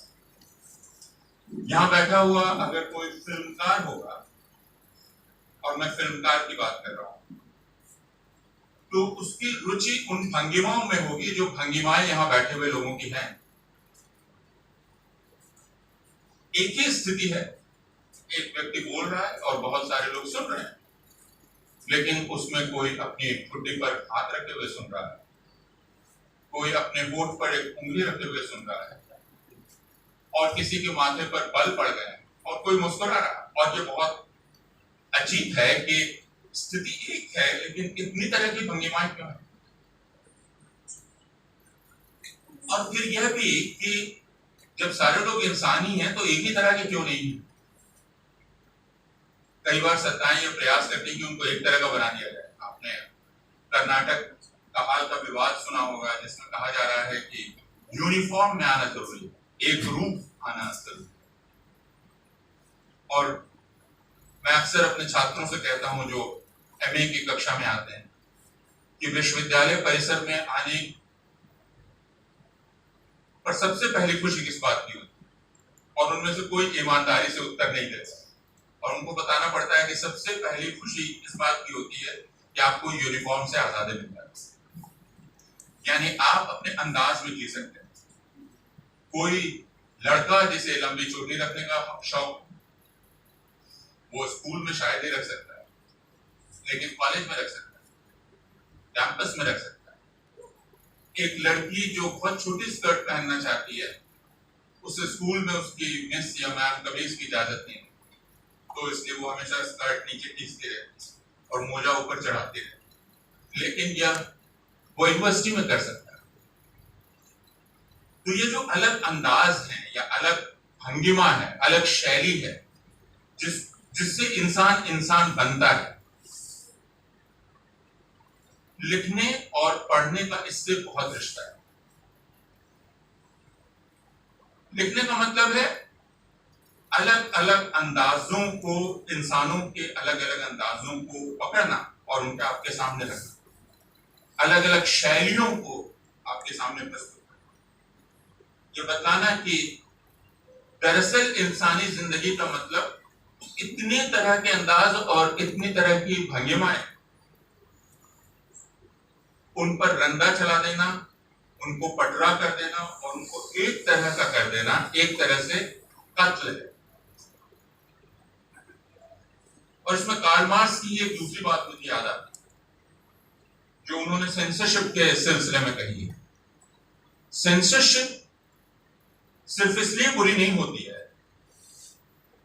यहां बैठा हुआ अगर कोई फिल्मकार होगा, और मैं फिल्मकार की बात कर रहा हूं, तो उसकी रुचि उन भंगिमाओं में होगी जो भंगिमाएं यहां बैठे हुए लोगों की हैं। एक ही स्थिति है, एक व्यक्ति बोल रहा है और बहुत सारे लोग सुन रहे हैं, लेकिन उसमें कोई अपनी ठुड्डी पर हाथ रखे हुए सुन रहा है, कोई अपने होठ पर एक उंगली रखे हुए सुन रहा है, और किसी के माथे पर बल पड़ गए और कोई मुस्कुरा रहा। और ये बहुत अजीब है कि स्थिति एक है लेकिन इतनी तरह की भंगिमाएं क्यों है। और फिर यह भी कि जब सारे लोग इंसान ही हैं तो एक ही तरह के क्यों नहीं है। कई बार सत्ताएं यह प्रयास करती हैं कि उनको एक तरह का बना दिया जाए। आपने कर्नाटक का हाल का विवाद सुना होगा जिसमें कहा जा रहा है कि यूनिफॉर्म में आना जरूरी है, एक रूप आना जरूरी है। और मैं अक्सर अपने छात्रों से कहता हूं जो एमए की कक्षा में आते हैं कि विश्वविद्यालय परिसर में आने पर सबसे पहली खुशी किस बात की होती है, और उनमें से कोई ईमानदारी से उत्तर नहीं देता, और उनको बताना पड़ता है कि सबसे पहली खुशी इस बात की होती है कि आपको यूनिफॉर्म से आजादी मिल जाए, यानी आप अपने अंदाज में जी सकते हैं। कोई लड़का जिसे लंबी चोटी रखने का शौक, वो स्कूल में शायद ही रख सकता है, लेकिन कॉलेज में रख सकता है, कैंपस में रख सकता है। एक लड़की जो बहुत छोटी स्कर्ट पहनना चाहती है, उसे स्कूल में उसकी मिस या मैम कमीज की इजाजत नहीं, तो इसलिए वो हमेशा स्कर्ट नीचे खींचती रहती और मोजा ऊपर चढ़ाती रहती, लेकिन यह वो यूनिवर्सिटी में कर सकता है। तो ये जो अलग अंदाज है या अलग भंगिमा है, अलग शैली है, जिससे इंसान इंसान बनता है, लिखने और पढ़ने का इससे बहुत रिश्ता है। लिखने का मतलब है अलग अलग अंदाजों को, इंसानों के अलग अलग अंदाजों को पकड़ना और उनके आपके सामने रखना, अलग अलग शैलियों को आपके सामने प्रस्तुत करना, ये बताना कि दरअसल इंसानी जिंदगी का मतलब इतने तरह के अंदाज और इतनी तरह की भंगिमाएं, उन पर रंदा चला देना, उनको पटरा कर देना और उनको एक तरह का कर देना, एक तरह से कत्ल है। और इसमें कार्ल मार्क्स की एक दूसरी बात मुझे याद आती है जो उन्होंने सेंसरशिप के सिलसिले में कही है। सेंसरशिप सिर्फ इसलिए बुरी नहीं होती है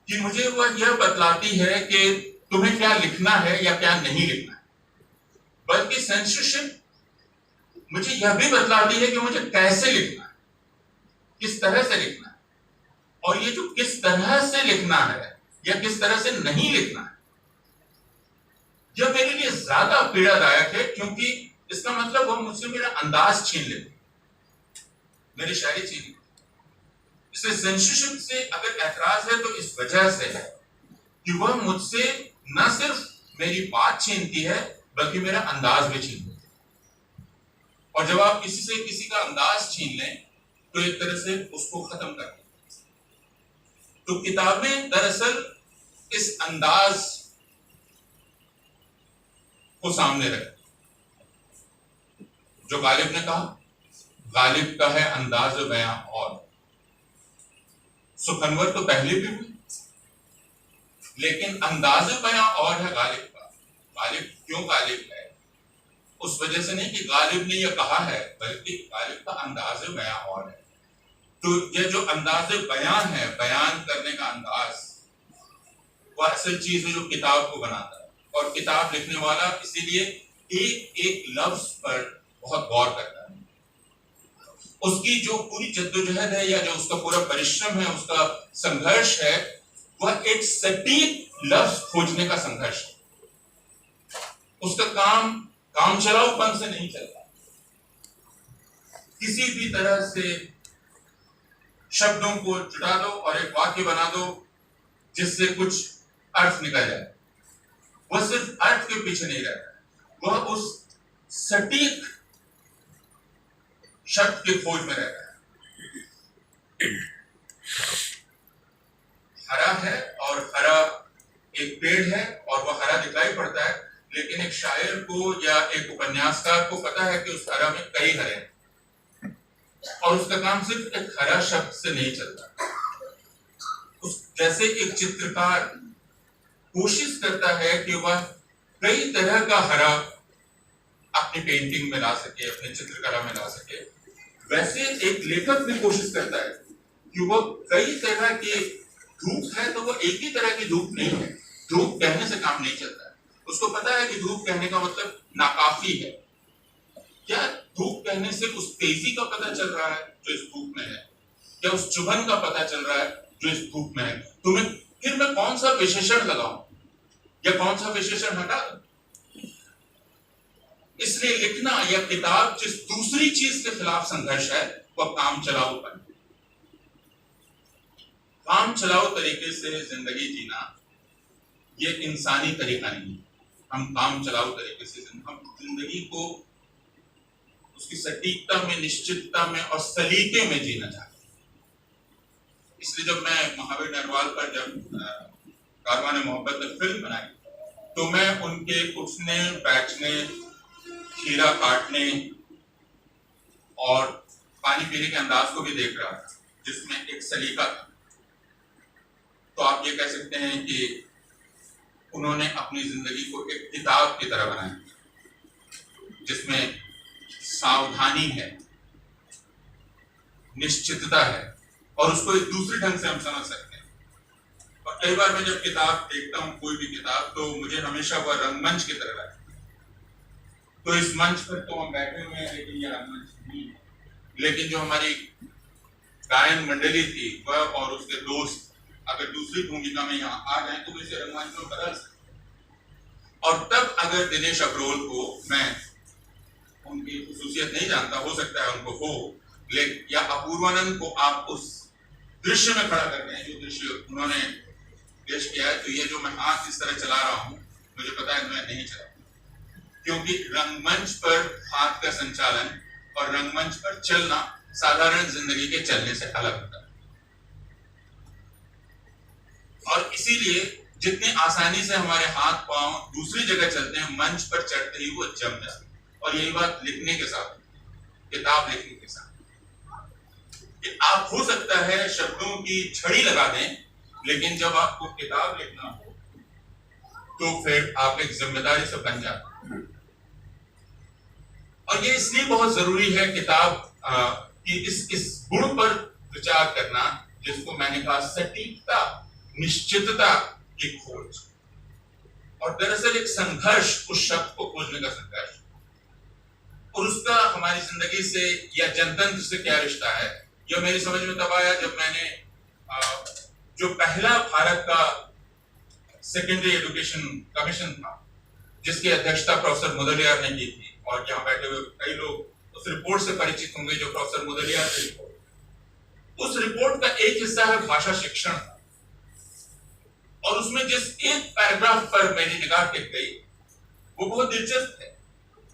कि मुझे वह यह बतलाती है कि तुम्हें क्या लिखना है या क्या नहीं लिखना है, बल्कि सेंसरशिप मुझे यह भी बतलाती है कि मुझे कैसे लिखना है, किस तरह से लिखना है। और ये जो किस तरह से लिखना है या किस तरह से नहीं लिखना है, यह मेरे लिए ज्यादा पीड़ादायक है, क्योंकि इसका मतलब वह मुझसे मेरा अंदाज छीन लेते, मेरी शायरी छीन लेते। इसलिए सेंसरशिप से अगर ऐतराज है तो इस वजह से है कि वह मुझसे न सिर्फ मेरी बात छीनती है बल्कि मेरा अंदाज भी छीन लेती है। और जब आप किसी से किसी का अंदाज छीन लें तो एक तरह से उसको खत्म कर दें। तो किताबें दरअसल इस अंदाज को सामने रखें जो गालिब ने कहा। गालिब का है अंदाज बयां और सुखनवर तो पहले भी हुई, लेकिन अंदाज बयां और है गालिब का। गालिब क्यों गालिब है? उस वजह से नहीं कि गालिब ने यह कहा है, बल्कि गालिब का अंदाज बयां और है। तो यह जो अंदाज बयां है, बयान करने का अंदाज, वह असल चीज है जो किताब को बनाता है। और किताब लिखने वाला इसीलिए एक एक लफ्ज पर बहुत गौर करता है। उसकी जो पूरी जद्दोजहद है या जो उसका पूरा परिश्रम है, उसका संघर्ष है, वह एक सटीक लफ्ज खोजने का संघर्ष है। उसका काम चलाऊपन से नहीं चलता। किसी भी तरह से शब्दों को जुटा दो और एक वाक्य बना दो जिससे कुछ अर्थ निकल जाए। वह सिर्फ अर्थ के पीछे नहीं रहता, वह उस सटीक शब्द की खोज में रहता है। हरा है और हरा एक पेड़ है और वह हरा दिखाई पड़ता है, लेकिन एक शायर को या एक उपन्यासकार को पता है कि उस हरा में कई हरे हैं और उसका काम सिर्फ एक हरा शब्द से नहीं चलता। उस जैसे एक चित्रकार कोशिश करता है कि वह कई तरह का हरा अपनी पेंटिंग में ला सके, अपनी चित्रकला में ला सके, वैसे एक लेखक भी कोशिश करता है कि वह कई तरह की धूप है तो वो एक ही तरह की धूप नहीं है। धूप कहने से काम नहीं चलता है। उसको पता है कि धूप कहने का मतलब नाकाफी है। क्या धूप कहने से उस तेजी का पता चल रहा है जो इस धूप में है? क्या उस चुभन का पता चल रहा है जो इस धूप में है? तो फिर मैं कौन सा विशेषण लगाऊं या कौन सा विशेषण हटा दूं? इसलिए लिखना या किताब जिस दूसरी चीज के खिलाफ संघर्ष है वह काम चलाऊपन। काम चलाऊ तरीके से जिंदगी जीना ये इंसानी तरीका नहीं। हम काम चलाऊ तरीके से हम जिंदगी को उसकी सटीकता में, निश्चितता में और सलीके में जीना चाहते हैं। इसलिए जब मैं महावीर नरवाल पर जब कारवाने मोहब्बत में फिल्म बनाई तो मैं उनके उठने बैठने, खीरा काटने और पानी पीने के अंदाज को भी देख रहा था जिसमें एक सलीका था। तो आप ये कह सकते हैं कि उन्होंने अपनी जिंदगी को एक किताब की तरह बनाया जिसमें सावधानी है, निश्चितता है और उसको एक दूसरे ढंग से हम समझ सकते हैं। और कई बार मैं जब किताब देखता हूँ, कोई भी किताब, तो मुझे हमेशा वह रंगमंच की तरह लगता है। तो इस मंच पर तो हम बैठे हुए हैं लेकिन यह रंगमंच नहीं है। लेकिन जो हमारी गायन मंडली थी वह और उसके दोस्त अगर दूसरी भूमिका में यहाँ आ जाए तो इसे रंगमंच में बदल सकते। और तब अगर दिनेश अब्रोल को, मैं उनकी खुसूसियत नहीं जानता, हो सकता है उनको हो, लेकिन या अपूर्वानंद को आप उस दृश्य में खड़ा करते हैं जो दृश्य उन्होंने पेश किया है, तो ये जो मैं हाथ इस तरह चला रहा हूँ मुझे पता है मैं नहीं चला, क्योंकि रंगमंच पर हाथ का संचालन और रंगमंच पर चलना साधारण जिंदगी के चलने से अलग होता है। और इसीलिए जितनी आसानी से हमारे हाथ पांव दूसरी जगह चलते हैं, मंच पर चढ़ते ही वो जम जाते हैं। और यही बात लिखने के साथ, किताब लिखने के साथ, कि आप हो सकता है शब्दों की छड़ी लगा दें, लेकिन जब आपको किताब लिखना हो तो फिर आप एक जिम्मेदारी से बन जाते हैं। और ये इसलिए बहुत जरूरी है किताब कि इस गुण पर विचार करना जिसको मैंने कहा सटीकता, निश्चितता की खोज। और दरअसल एक संघर्ष, उस शब्द को खोजने का संघर्ष, और उसका हमारी जिंदगी से या जनतंत्र से क्या रिश्ता है, यह मेरी समझ में तब आया जब मैंने जो पहला भारत का सेकेंडरी एजुकेशन कमीशन था जिसकी अध्यक्षता प्रोफेसर मुदलियार ने की थी, और यहाँ बैठे हुए कई लोग उस रिपोर्ट से परिचित होंगे जो प्रोफेसर मुदलियार की रिपोर्ट। उस रिपोर्ट का एक हिस्सा है भाषा शिक्षण, और उसमें जिस एक पैराग्राफ पर मेरी निगाह टिक गई वो बहुत दिलचस्प है।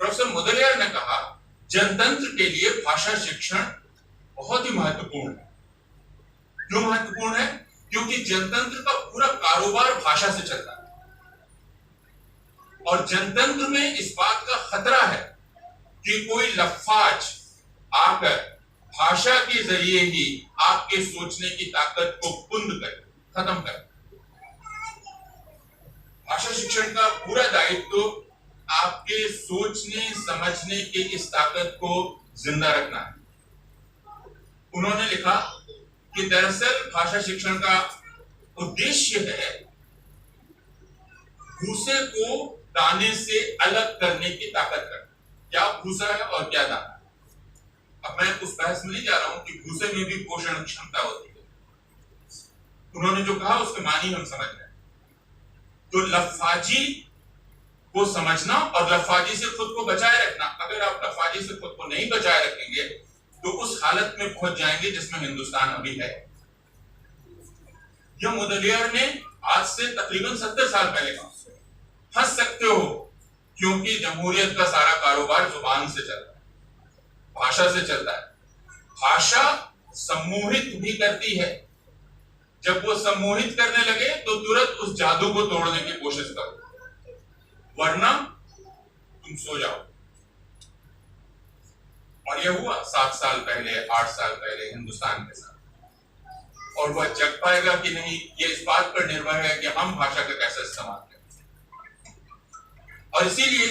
प्रोफेसर मुदलियार ने कहा जनतंत्र के लिए भाषा शिक्षण बहुत ही महत्वपूर्ण है। क्यों महत्वपूर्ण है? क्योंकि जनतंत्र का पूरा कारोबार भाषा से चलता है, और जनतंत्र में इस बात का खतरा है कि कोई लफ्फाज आकर भाषा के जरिए ही आपके सोचने की ताकत को कुंद कर खत्म कर। भाषा शिक्षण का पूरा दायित्व आपके सोचने समझने की इस ताकत को जिंदा रखना है। उन्होंने लिखा कि दरअसल भाषा शिक्षण का उद्देश्य है भूसे को दाने से अलग करने की ताकत करना। क्या भूसा है और क्या दाना है। अब मैं उस बहस में नहीं जा रहा हूं कि भूसे में भी पोषण क्षमता होती है। उन्होंने जो कहा उसके मानी हम समझ रहे हैं। तो लफ्फाजी को समझना और लफ्फाजी से खुद को बचाए रखना। अगर आप लफ्फाजी से खुद को नहीं बचाए रखेंगे तो उस हालत में पहुंच जाएंगे जिसमें हिंदुस्तान अभी है। यह मुदलियार ने आज से तकरीबन 70 साल पहले कहा। हंस सकते हो क्योंकि जमहूरियत का सारा कारोबार जुबान से चल रहा है। भाषा से चलता है। भाषा सम्मोहित भी करती है। जब वो सम्मोहित करने लगे तो तुरंत उस जादू को तोड़ने की कोशिश करो, वरना तुम सो जाओ। और यह हुआ 7 साल पहले, 8 साल पहले हिंदुस्तान के साथ। और वह जग पाएगा कि नहीं, ये इस बात पर निर्भर है कि हम भाषा का कैसे इस्तेमाल करें। और इसीलिए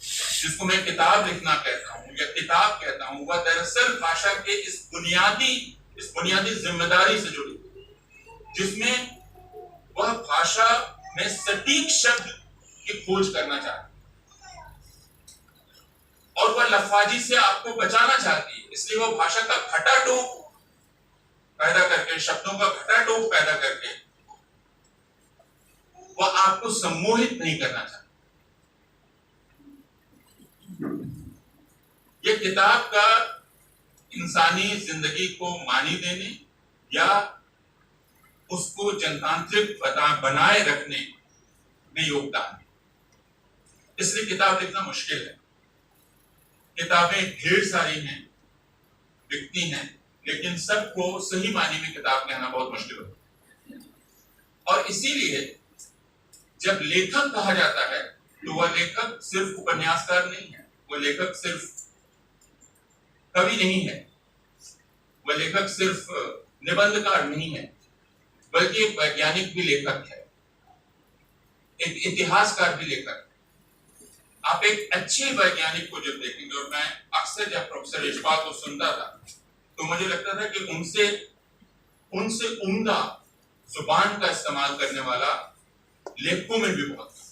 जिसको मैं किताब लिखना कहता हूं या किताब कहता हूं, वह दरअसल भाषा के इस बुनियादी जिम्मेदारी से जुड़ी, जिसमें वह भाषा में सटीक शब्द की खोज करना चाहती है और वह लफाजी से आपको बचाना चाहती है। इसलिए वह भाषा का घटाटोप पैदा करके, शब्दों का घटाटोप पैदा करके वह आपको सम्मोहित नहीं करना चाहती। यह किताब का इंसानी जिंदगी को मानी देने या उसको जनतांत्रिक बनाए रखने में योगदान है। इसलिए किताब लिखना मुश्किल है। किताबें ढेर सारी हैं, बिकती हैं, लेकिन सबको सही मायने में किताब कहना बहुत मुश्किल होता है। और इसीलिए जब लेखक कहा जाता है तो वह लेखक सिर्फ उपन्यासकार नहीं है, वह लेखक सिर्फ कवि नहीं है, वह लेखक सिर्फ निबंधकार नहीं है, बल्कि एक वैज्ञानिक भी लेखक है, एक इतिहासकार भी लेखक है। आप एक अच्छे वैज्ञानिक को जब देखेंगे, और मैं अक्सर जब प्रोफेसर यशपाल को सुनता था तो मुझे लगता था कि उनसे उम्दा जुबान का इस्तेमाल करने वाला लेखकों में भी बहुत है।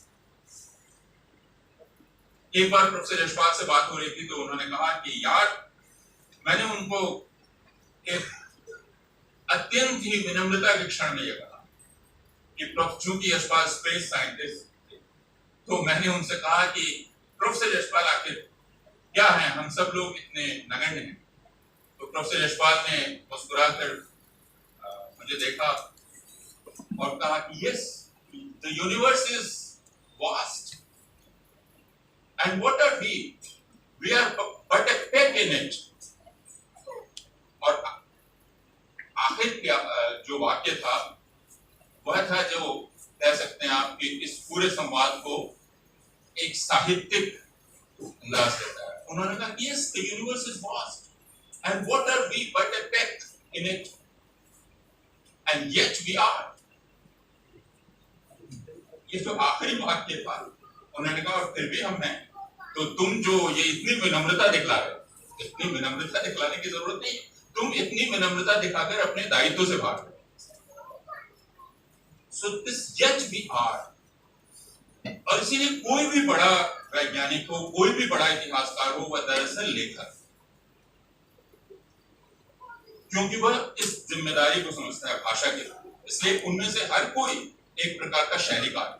एक बार प्रोफेसर यशपाल से बात हो रही थी तो उन्होंने कहा कि यार, मैंने उनको एक अत्यंत ही विनम्रता के क्षण में यह कहा कि चूंकि यशपाल स्पेस साइंटिस्ट थे, तो मैंने उनसे कहा कि प्रोफेसर यशपाल आखिर क्या है, हम सब लोग इतने नगण्य हैं। तो प्रोफेसर यशपाल ने मुस्कुराकर मुझे देखा और कहा कि yes, the universe is vast and what are we are but a peg in it. और आखिर क्या जो वाक्य था वह था जो कह सकते हैं आप कि इस पूरे संवाद को एक साहित्यिक अंदाज देता है। उन्होंने कहा yes, the universe is vast and what are we but a peck in it, and yet we are। ये जो आखिरी वाक्य था, उन्होंने कहा और फिर भी हम हैं। तो तुम जो ये इतनी विनम्रता दिखला रहे हो, इतनी विनम्रता दिखलाने की जरूरत नहीं, तुम इतनी विनम्रता दिखाकर अपने दायित्व से भाग रहे। So this yet we are। और इसीलिए कोई भी बड़ा वैज्ञानिक हो, कोई भी बड़ा इतिहासकार हो, वह दरअसल लेखक, क्योंकि वह इस जिम्मेदारी को समझता है भाषा के। इसलिए उनमें से हर कोई एक प्रकार का शैलीकार है।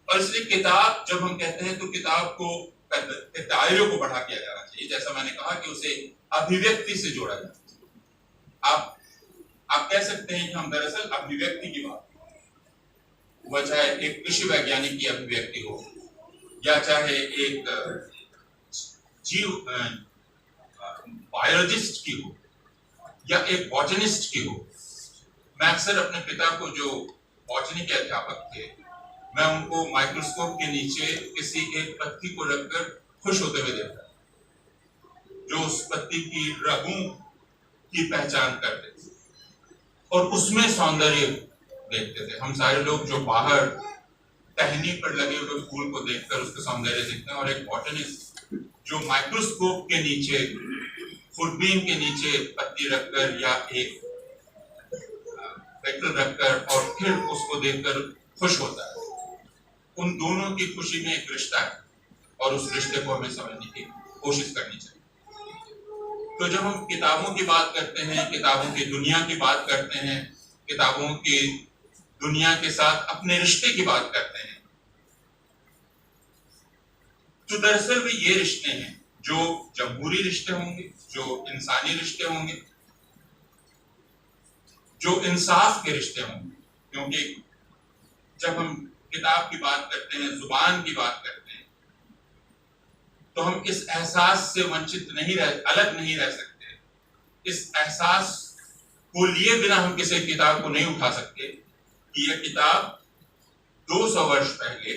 और इसलिए किताब जब हम कहते हैं तो किताब को के दायरे को बढ़ा दिया जाना चाहिए। जैसा मैंने कहा कि उसे अभिव्यक्ति से जोड़ा जाना चाहिए। आप कह सकते हैं कि हम दरअसल अभिव्यक्ति की बात, वह चाहे एक कृषि वैज्ञानिक की अभिव्यक्ति हो या चाहे एक बायोलॉजिस्ट की हो या एक बॉटनिस्ट की हो। मैं अक्सर अपने पिता को, जो बॉटनी के अध्यापक थे, मैं उनको माइक्रोस्कोप के नीचे किसी एक पत्ती को रखकर खुश होते हुए देखता, जो उस पत्ती की रगों की पहचान करते थे और उसमें सौंदर्य देखते थे। हम सारे लोग जो बाहर टहनी पर लगे हुए फूल को देखकर उसका सौंदर्य देखते हैं, और एक बॉटनिस्ट जो माइक्रोस्कोप के नीचे, खुरबीन के नीचे पत्ती रखकर या एक स्पेक्ट्रम रखकर और फिर उसको देखकर खुश होता है। उन दोनों की खुशी में एक रिश्ता है और उस रिश्ते को हमें समझने की कोशिश करनी चाहिए। तो जब हम किताबों की बात करते हैं, किताबों की दुनिया की बात करते हैं, किताबों की दुनिया के साथ अपने रिश्ते की बात करते हैं, तो दरअसल वे ये रिश्ते हैं जो जमहूरी रिश्ते होंगे, जो इंसानी रिश्ते होंगे, जो इंसाफ के रिश्ते होंगे। क्योंकि जब हम किताब की बात करते हैं, जुबान की बात करते हैं, तो हम इस एहसास से अलग नहीं रह सकते। इस एहसास को लिए बिना हम किसी किताब को नहीं उठा सकते कि यह किताब 200 वर्ष पहले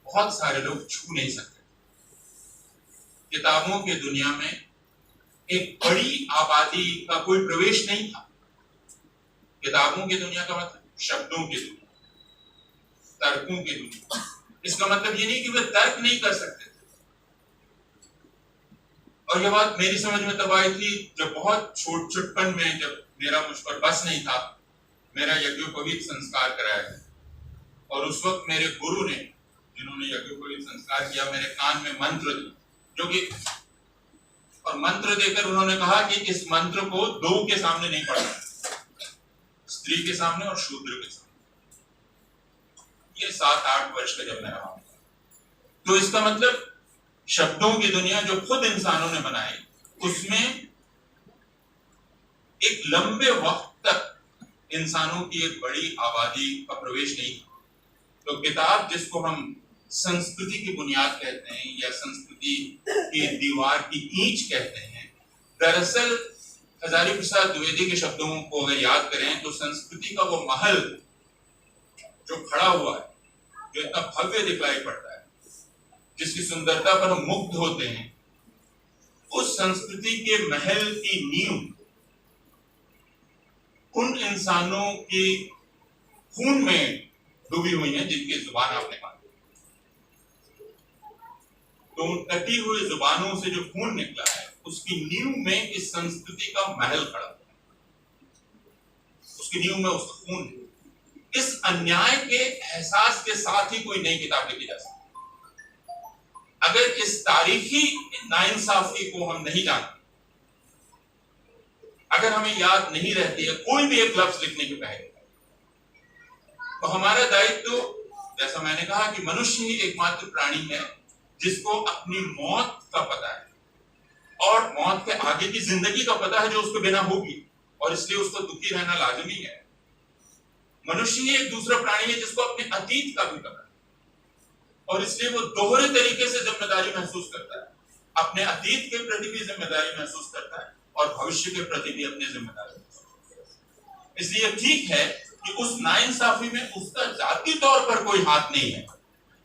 बहुत सारे लोग छू नहीं सकते। किताबों की दुनिया में एक बड़ी आबादी का कोई प्रवेश नहीं था। किताबों की दुनिया का मतलब शब्दों की दुनिया, तर्कों की दुनिया। इसका मतलब ये नहीं कि वे तर्क नहीं कर सकते थे। और यह बात मेरी समझ में तब आई थी जब बहुत छोटपन में, जब मेरा मुझ पर बस नहीं था, मेरा यज्ञोपवीत संस्कार कराया गया। और उस वक्त मेरे गुरु ने, जिन्होंने यज्ञोपवीत संस्कार किया, मेरे कान में मंत्र दिया, जो कि और मंत्र देकर उन्होंने कहा कि इस मंत्र को दो के सामने नहीं पढ़ना, स्त्री के सामने और शूद्र के सामने। ये 7-8 वर्ष का जब मैं रहा हूं, तो इसका मतलब शब्दों की दुनिया जो खुद इंसानों ने बनाई, उसमें एक लंबे वक्त तक इंसानों की एक बड़ी आबादी का प्रवेश नहीं था। तो किताब, जिसको हम संस्कृति की बुनियाद कहते हैं या संस्कृति की दीवार की ईंट कहते हैं, दरअसल हजारी प्रसाद द्विवेदी के शब्दों को अगर याद करें तो संस्कृति का वो महल जो खड़ा हुआ है, जो इतना भव्य दिखाई पड़ता है, जिसकी सुंदरता पर हम मुग्ध होते हैं, उस संस्कृति के महल की नींव उन इंसानों के खून में डूबी हुई है जिनकी जुबान आपने काटी। तो उन कटी हुई जुबानों से जो खून निकला है, उसकी नींव में इस संस्कृति का महल खड़ा है, उसकी नींव में उसका खून है। इस अन्याय के एहसास के साथ ही कोई नई किताब लिखी जा सकती। अगर इस तारीखी नाइंसाफी को हम नहीं जानते, अगर हमें याद नहीं रहती है कोई भी एक लफ्ज लिखने के पहले, तो हमारा दायित्व, जैसा मैंने कहा कि मनुष्य ही एकमात्र प्राणी है जिसको अपनी मौत का पता है और मौत के आगे की जिंदगी का पता है जो उसके बिना होगी, और इसलिए उसको दुखी रहना लाजमी है। मनुष्य ही एक दूसरा प्राणी है जिसको अपने अतीत का भी पता है, और इसलिए वो दोहरे तरीके से जिम्मेदारी महसूस करता है। अपने अतीत के प्रति भी जिम्मेदारी महसूस करता है और भविष्य के प्रति भी अपनी जिम्मेदारी महसूस करता है। इसलिए ठीक है कि उस नाइंसाफी में उसका जाती तौर पर कोई हाथ नहीं है,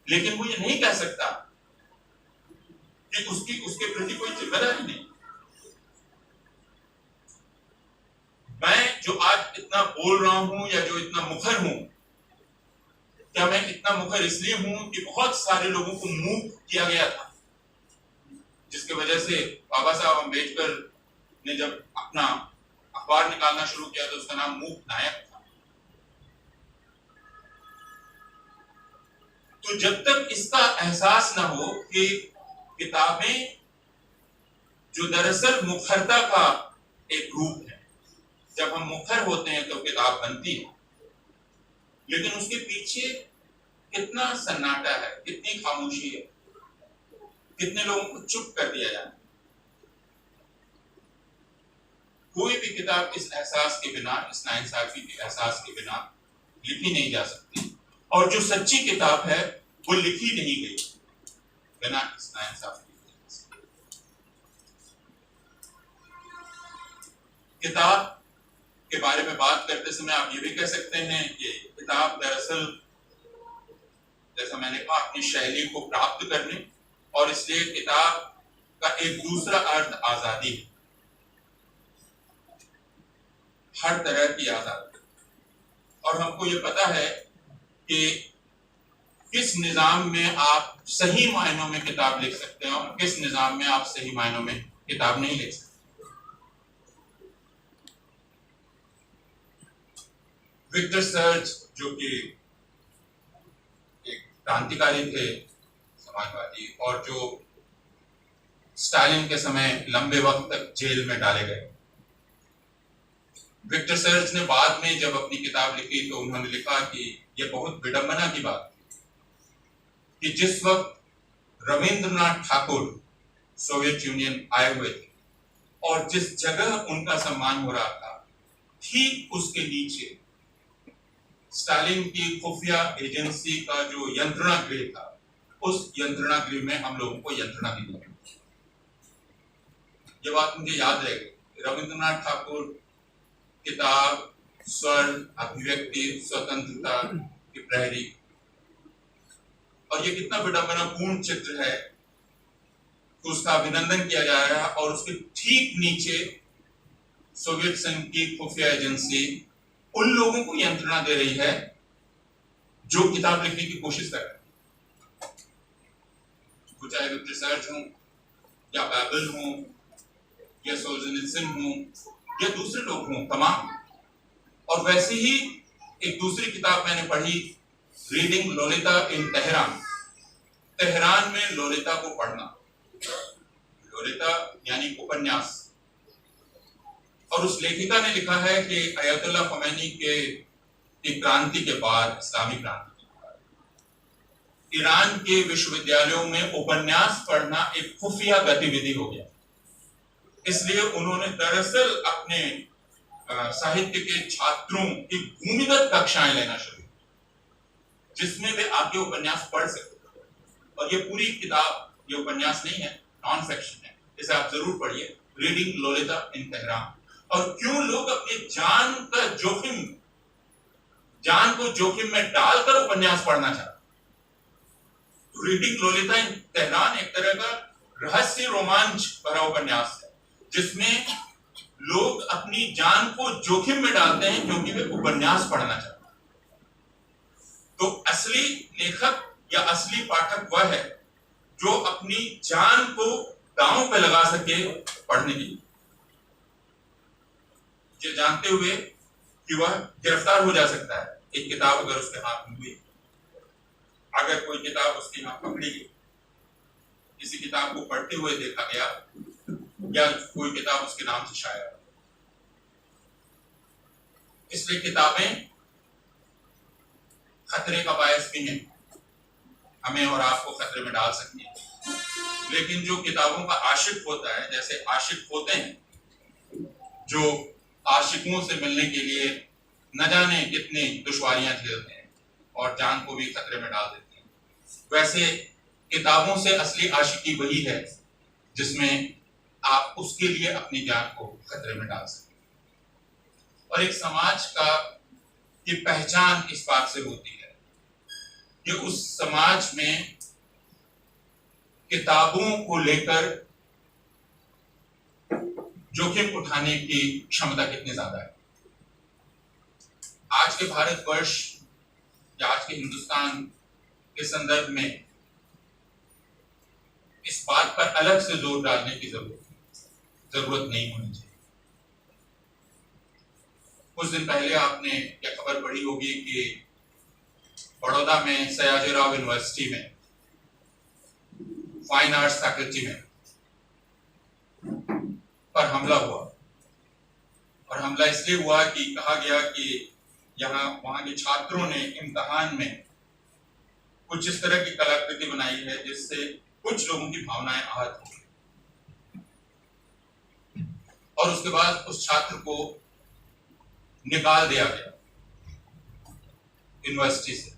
लेकिन वो ये नहीं कह सकता कि उसके प्रति कोई जिम्मेदारी नहीं। मैं जो आज इतना बोल रहा हूं या जो इतना मुखर हूं, क्या मैं इतना मुखर इसलिए हूं कि बहुत सारे लोगों को मूक किया गया था, जिसकी वजह से बाबा साहब अम्बेडकर ने जब अपना अखबार निकालना शुरू किया तो उसका नाम मूक नायक था। तो जब तक इसका एहसास ना हो कि किताबें जो दरअसल मुखरता का एक रूप है, जब हम मुखर होते हैं तो किताब बनती है, लेकिन उसके पीछे कितना सन्नाटा है, कितनी खामोशी है, कितने लोगों को चुप कर दिया जाता है। कोई भी किताब इस एहसास के बिना, इस नाइंसाफी के एहसास के बिना लिखी नहीं जा सकती, और जो सच्ची किताब है वो लिखी नहीं गई बिना इस नाइंसाफी के। किताब के बारे में बात करते समय आप ये भी कह सकते हैं कि किताब दरअसल, जैसा मैंने कहा, अपनी शैली को प्राप्त करने, और इसलिए किताब का एक दूसरा अर्थ आजादी है, हर तरह की आजादी। और हमको ये पता है कि किस निजाम में आप सही मायनों में किताब लिख सकते हैं और किस निजाम में आप सही मायनों में किताब नहीं लिख सकते। विक्टर सर्च, जो कि एक क्रांतिकारी थे, समाजवादी, और जो स्टालिन के समय लंबे वक्त तक जेल में डाले गए, विक्टर सर्च ने बाद में जब अपनी किताब लिखी तो उन्होंने लिखा कि यह बहुत विडंबना की बात कि जिस वक्त रविंद्रनाथ ठाकुर सोवियत यूनियन आए हुए थे और जिस जगह उनका सम्मान हो रहा था, ठीक उसके नीचे स्टालिन की खुफिया एजेंसी का जो यंत्रणा गृह था, उस यंत्रणा गृह में हम लोगों को यंत्रणा दी गई। ये बात मुझे याद रहेगी। रविंद्रनाथ ठाकुर किताब स्वर, अभिव्यक्ति, स्वतंत्रता की प्रहरी, और ये कितना विडंबनापूर्ण चित्र है कि उसका अभिनंदन किया जा रहा है और उसके ठीक नीचे सोवियत संघ की खुफिया एजेंसी उन लोगों को यंत्रणा दे रही है जो किताब लिखने की कोशिश कर रहे हैं, चाहे वो रिसर्च हो या बाइबल हो या सोल्जेनित्सिन हो या दूसरे लोग हों, तमाम। और वैसे ही एक दूसरी किताब मैंने पढ़ी, रीडिंग लोलिता इन तेहरान। तेहरान में लोलिता को पढ़ना, लोलिता यानी उपन्यास। और उस लेखिका ने लिखा है कि अयतुल्लाह ख़ुमैनी के क्रांति के बाद, इस्लामी क्रांति के बाद, ईरान के विश्वविद्यालयों में उपन्यास पढ़ना एक खुफिया गतिविधि हो गया। इसलिए उन्होंने दरअसल अपने साहित्य के छात्रों की भूमिगत कक्षाएं लेना शुरू, जिसमें वे आगे उपन्यास पढ़ सकते। और ये पूरी किताब, ये उपन्यास नहीं है, नॉन फिक्शन है, इसे आप जरूर पढ़िए, रीडिंग लोलिता इन तेहरान। और क्यों लोग अपनी जान को जोखिम में डालकर उपन्यास पढ़ना चाहते। रीडिंग लोलिता इन तेहरान एक तरह का रहस्य रोमांच भरा उपन्यास है, जिसमें लोग अपनी जान को जोखिम में डालते हैं क्योंकि वे उपन्यास पढ़ना चाहते हैं। तो असली लेखक या असली पाठक वह है जो अपनी जान को दांव पे लगा सके पढ़ने के लिए, ये जानते हुए कि वह गिरफ्तार हो जा सकता है एक किताब अगर उसके हाथ में हुई। अगर कोई किताब उसके हाथ पकड़ी गई, किसी किताब को पढ़ते हुए देखा गया या कोई किताब उसके नाम से शाया, इसलिए किताबें खतरे का बायस भी हैं, हमें और आपको खतरे में डाल सकती हैं। लेकिन जो किताबों का आशिक होता है, जैसे आशिक होते हैं जो आशिकों से मिलने के लिए न जाने कितनी दुश्वारियां झेलते हैं और जान को भी खतरे में डाल देते हैं, वैसे किताबों से असली आशिकी वही है जिसमें आप उसके लिए अपनी जान को खतरे में डाल सकते हैं। और एक समाज की पहचान इस बात से होती है कि उस समाज में किताबों को लेकर जोखिम उठाने की क्षमता कितनी ज्यादा है। आज के भारतवर्ष या आज के हिंदुस्तान के संदर्भ में इस बात पर अलग से जोर डालने की जरूरत नहीं होनी चाहिए। कुछ दिन पहले आपने यह खबर पढ़ी होगी कि बड़ौदा में सयाजीराव यूनिवर्सिटी में फाइन आर्ट्स फैकल्टी में पर हमला हुआ। और हमला इसलिए हुआ कि कहा गया कि वहां के छात्रों ने इम्तिहान में कुछ इस तरह की कलाकृति बनाई है जिससे कुछ लोगों की भावनाएं आहत हो गई। और उसके बाद उस छात्र को निकाल दिया गया यूनिवर्सिटी से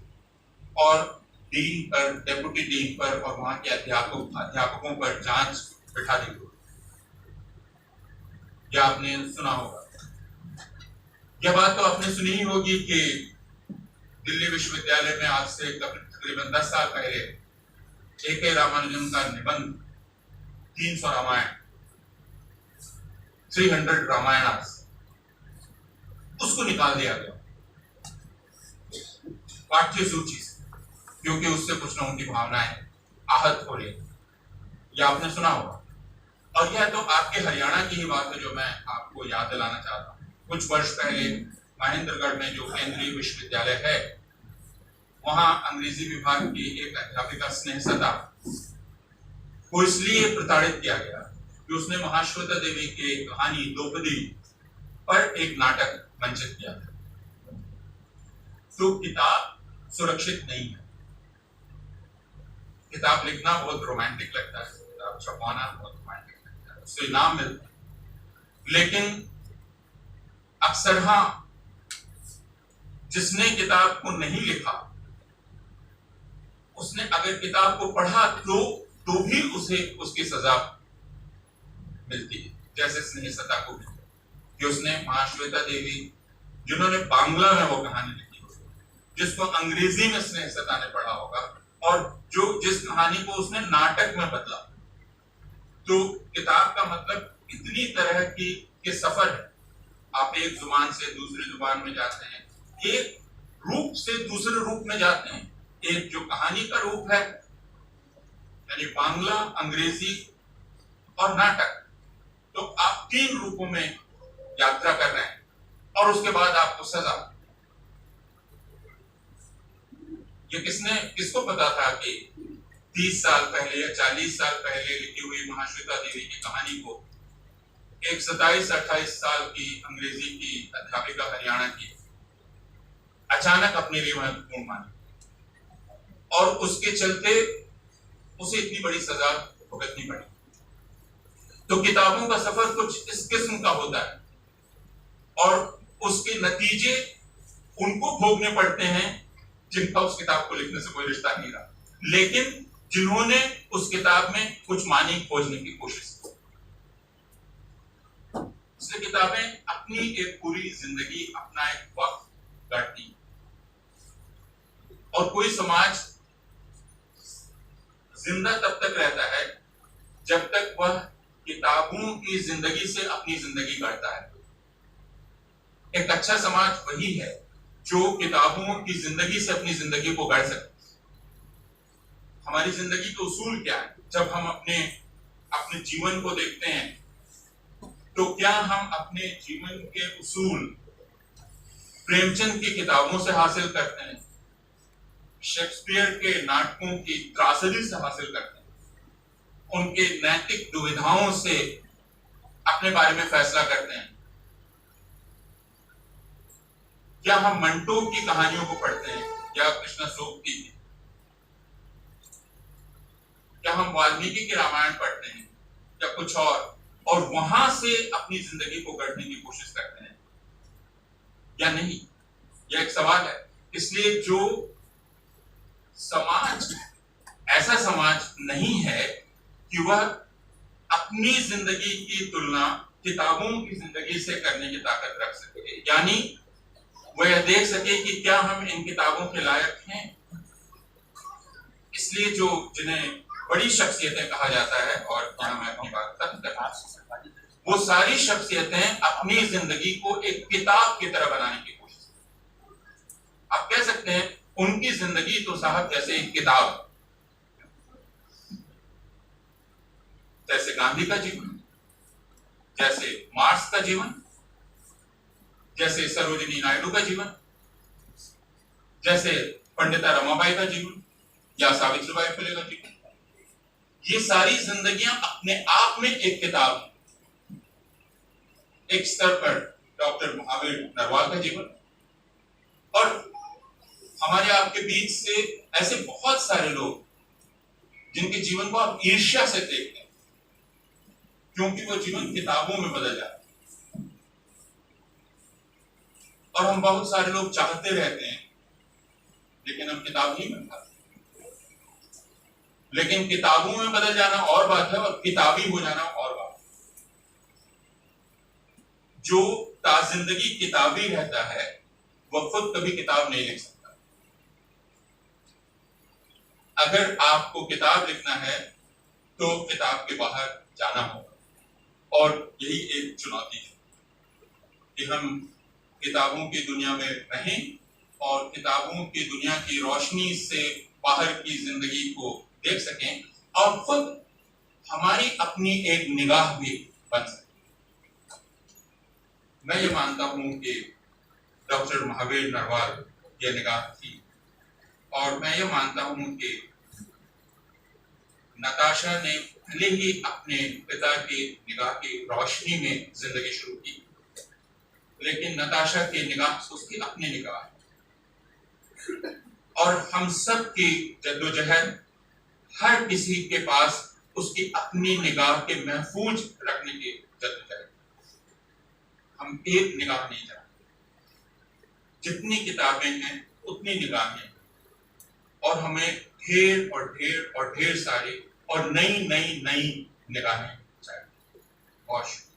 और डीन पर, डेप्यूटी डीन पर और वहां के अध्यापकों पर जांच बिठा दी गई। यह आपने सुना होगा। यह बात तो आपने सुनी ही होगी कि दिल्ली विश्वविद्यालय में आज से तकरीबन 10 साल पहले A.K. रामानुजन का निबंध 300 रामायण, 300 रामायण, उसको निकाल दिया गया पाठ्य सूची से, क्योंकि उससे कुछ लोगों की भावनाएं आहत हो रही है। यह आपने सुना होगा। और यह तो आपके हरियाणा की ही बात है जो मैं आपको याद दिलाना चाहता हूँ। कुछ वर्ष पहले महेंद्रगढ़ में जो केंद्रीय विश्वविद्यालय है, वहां अंग्रेजी विभाग की एक अध्यापिका स्नेहसदा को इसलिए प्रताड़ित किया गया कि उसने महाश्वेता देवी की कहानी द्रौपदी पर एक नाटक मंचित किया था। तो किताब सुरक्षित नहीं है। किताब लिखना बहुत रोमांटिक लगता है, किताब छपवाना बहुत रोमांटिक लगता है, उससे इनाम मिलता है। लेकिन अक्सर जिसने किताब को नहीं लिखा उसने अगर किताब को पढ़ा तो भी उसे उसकी सजा मिलती है, जैसे स्नेहसता को मिलती है कि उसने महाश्वेता देवी, जिन्होंने बांग्ला में वो कहानी लिखी, जिसको अंग्रेजी में स्नेहसता ने पढ़ा होगा, और जिस कहानी को उसने नाटक में बदला। तो किताब का मतलब इतनी तरह की सफर है। आप एक जुबान से दूसरी जुबान में जाते हैं, एक रूप से दूसरे रूप में जाते हैं। एक जो कहानी का रूप है, यानी बांग्ला, अंग्रेजी और नाटक, तो आप 3 रूपों में यात्रा कर रहे हैं, और उसके बाद आपको सजा। ये किसको पता था कि 30 साल पहले या 40 साल पहले लिखी हुई महाश्वेता देवी की कहानी को एक 27-28 साल की अंग्रेजी की अध्यापिका हरियाणा की अचानक अपने लिए महत्वपूर्ण मानी, और उसके चलते उसे इतनी बड़ी सजा भुगतनी पड़ी। तो किताबों का सफर कुछ इस किस्म का होता है, और उसके नतीजे उनको भोगने पड़ते हैं जिनका उस किताब को लिखने से कोई रिश्ता नहीं रहा, लेकिन जिन्होंने उस किताब में कुछ मानी खोजने की कोशिश की। इसलिए किताबें अपनी एक पूरी जिंदगी, अपना एक वक्त काटती, और कोई समाज जिंदा तब तक रहता है जब तक वह किताबों की जिंदगी से अपनी जिंदगी काटता है। एक अच्छा समाज वही है जो किताबों की जिंदगी से अपनी जिंदगी को गढ़ सके। हमारी जिंदगी के उसूल क्या है? जब हम अपने जीवन को देखते हैं, तो क्या हम अपने जीवन के उसूल प्रेमचंद की किताबों से हासिल करते हैं, शेक्सपियर के नाटकों की त्रासदी से हासिल करते हैं, उनके नैतिक दुविधाओं से अपने बारे में फैसला करते हैं, क्या हम मंटो की कहानियों को पढ़ते हैं या कृष्ण सूक्ति की, क्या हम वाल्मीकि की रामायण पढ़ते हैं या कुछ और वहां से अपनी जिंदगी को गढ़ने की कोशिश करते हैं या नहीं? यह एक सवाल है। इसलिए जो समाज ऐसा समाज नहीं है कि वह अपनी जिंदगी की तुलना किताबों की जिंदगी से करने की ताकत रख सके, यानी वह यह देख सके कि क्या हम इन किताबों के लायक हैं। इसलिए जिन्हें बड़ी शख्सियतें कहा जाता है, और यहाँ मैं अपनी बात खत्म करता हूं, वो सारी शख्सियतें अपनी जिंदगी को एक किताब की तरह बनाने की कोशिश करती। आप कह सकते हैं उनकी जिंदगी तो साहब जैसे एक किताब, जैसे गांधी का जीवन, जैसे मार्क्स का जीवन, जैसे सरोजिनी नायडू का जीवन, जैसे पंडिता रमाबाई का जीवन या सावित्रीबाई फुले का जीवन। ये सारी जिंदगियां अपने आप में एक किताब है। एक स्तर पर डॉक्टर महावीर नरवाल का जीवन, और हमारे आपके बीच से ऐसे बहुत सारे लोग जिनके जीवन को आप ईर्ष्या से देखते हैं, क्योंकि वो जीवन किताबों में बदल जाता है। और हम बहुत सारे लोग चाहते रहते हैं, लेकिन हम किताब नहीं बन पाते। लेकिन किताबों में बदल जाना और बात है, और किताबी हो जाना और बात है। जो ताजिंदगी किताबी रहता है वह खुद कभी किताब नहीं लिख सकता। अगर आपको किताब लिखना है तो किताब के बाहर जाना होगा, और यही एक चुनौती है कि हम किताबों की दुनिया में रहें और किताबों की दुनिया की रोशनी से बाहर की जिंदगी को देख सकें, और खुद हमारी अपनी एक निगाह भी बन सके। मैं ये मानता हूं कि डॉक्टर महावीर नरवाल ये निगाह थी, और मैं ये मानता हूं कि नताशा ने भले ही अपने पिता की निगाह की रोशनी में जिंदगी शुरू की, लेकिन नताशा की निगाह उसकी अपनी निगाह है। और हम सब की जद्दोजहद, हर किसी के पास उसकी अपनी निगाह के महफूज रखने की जद्दोजहद। हम एक निगाह नहीं चाहते। जितनी किताबें हैं उतनी निगाहें, और हमें ढेर और ढेर और ढेर सारी और नई नई नई निगाहें चाहिए। बहुत शुक्रिया।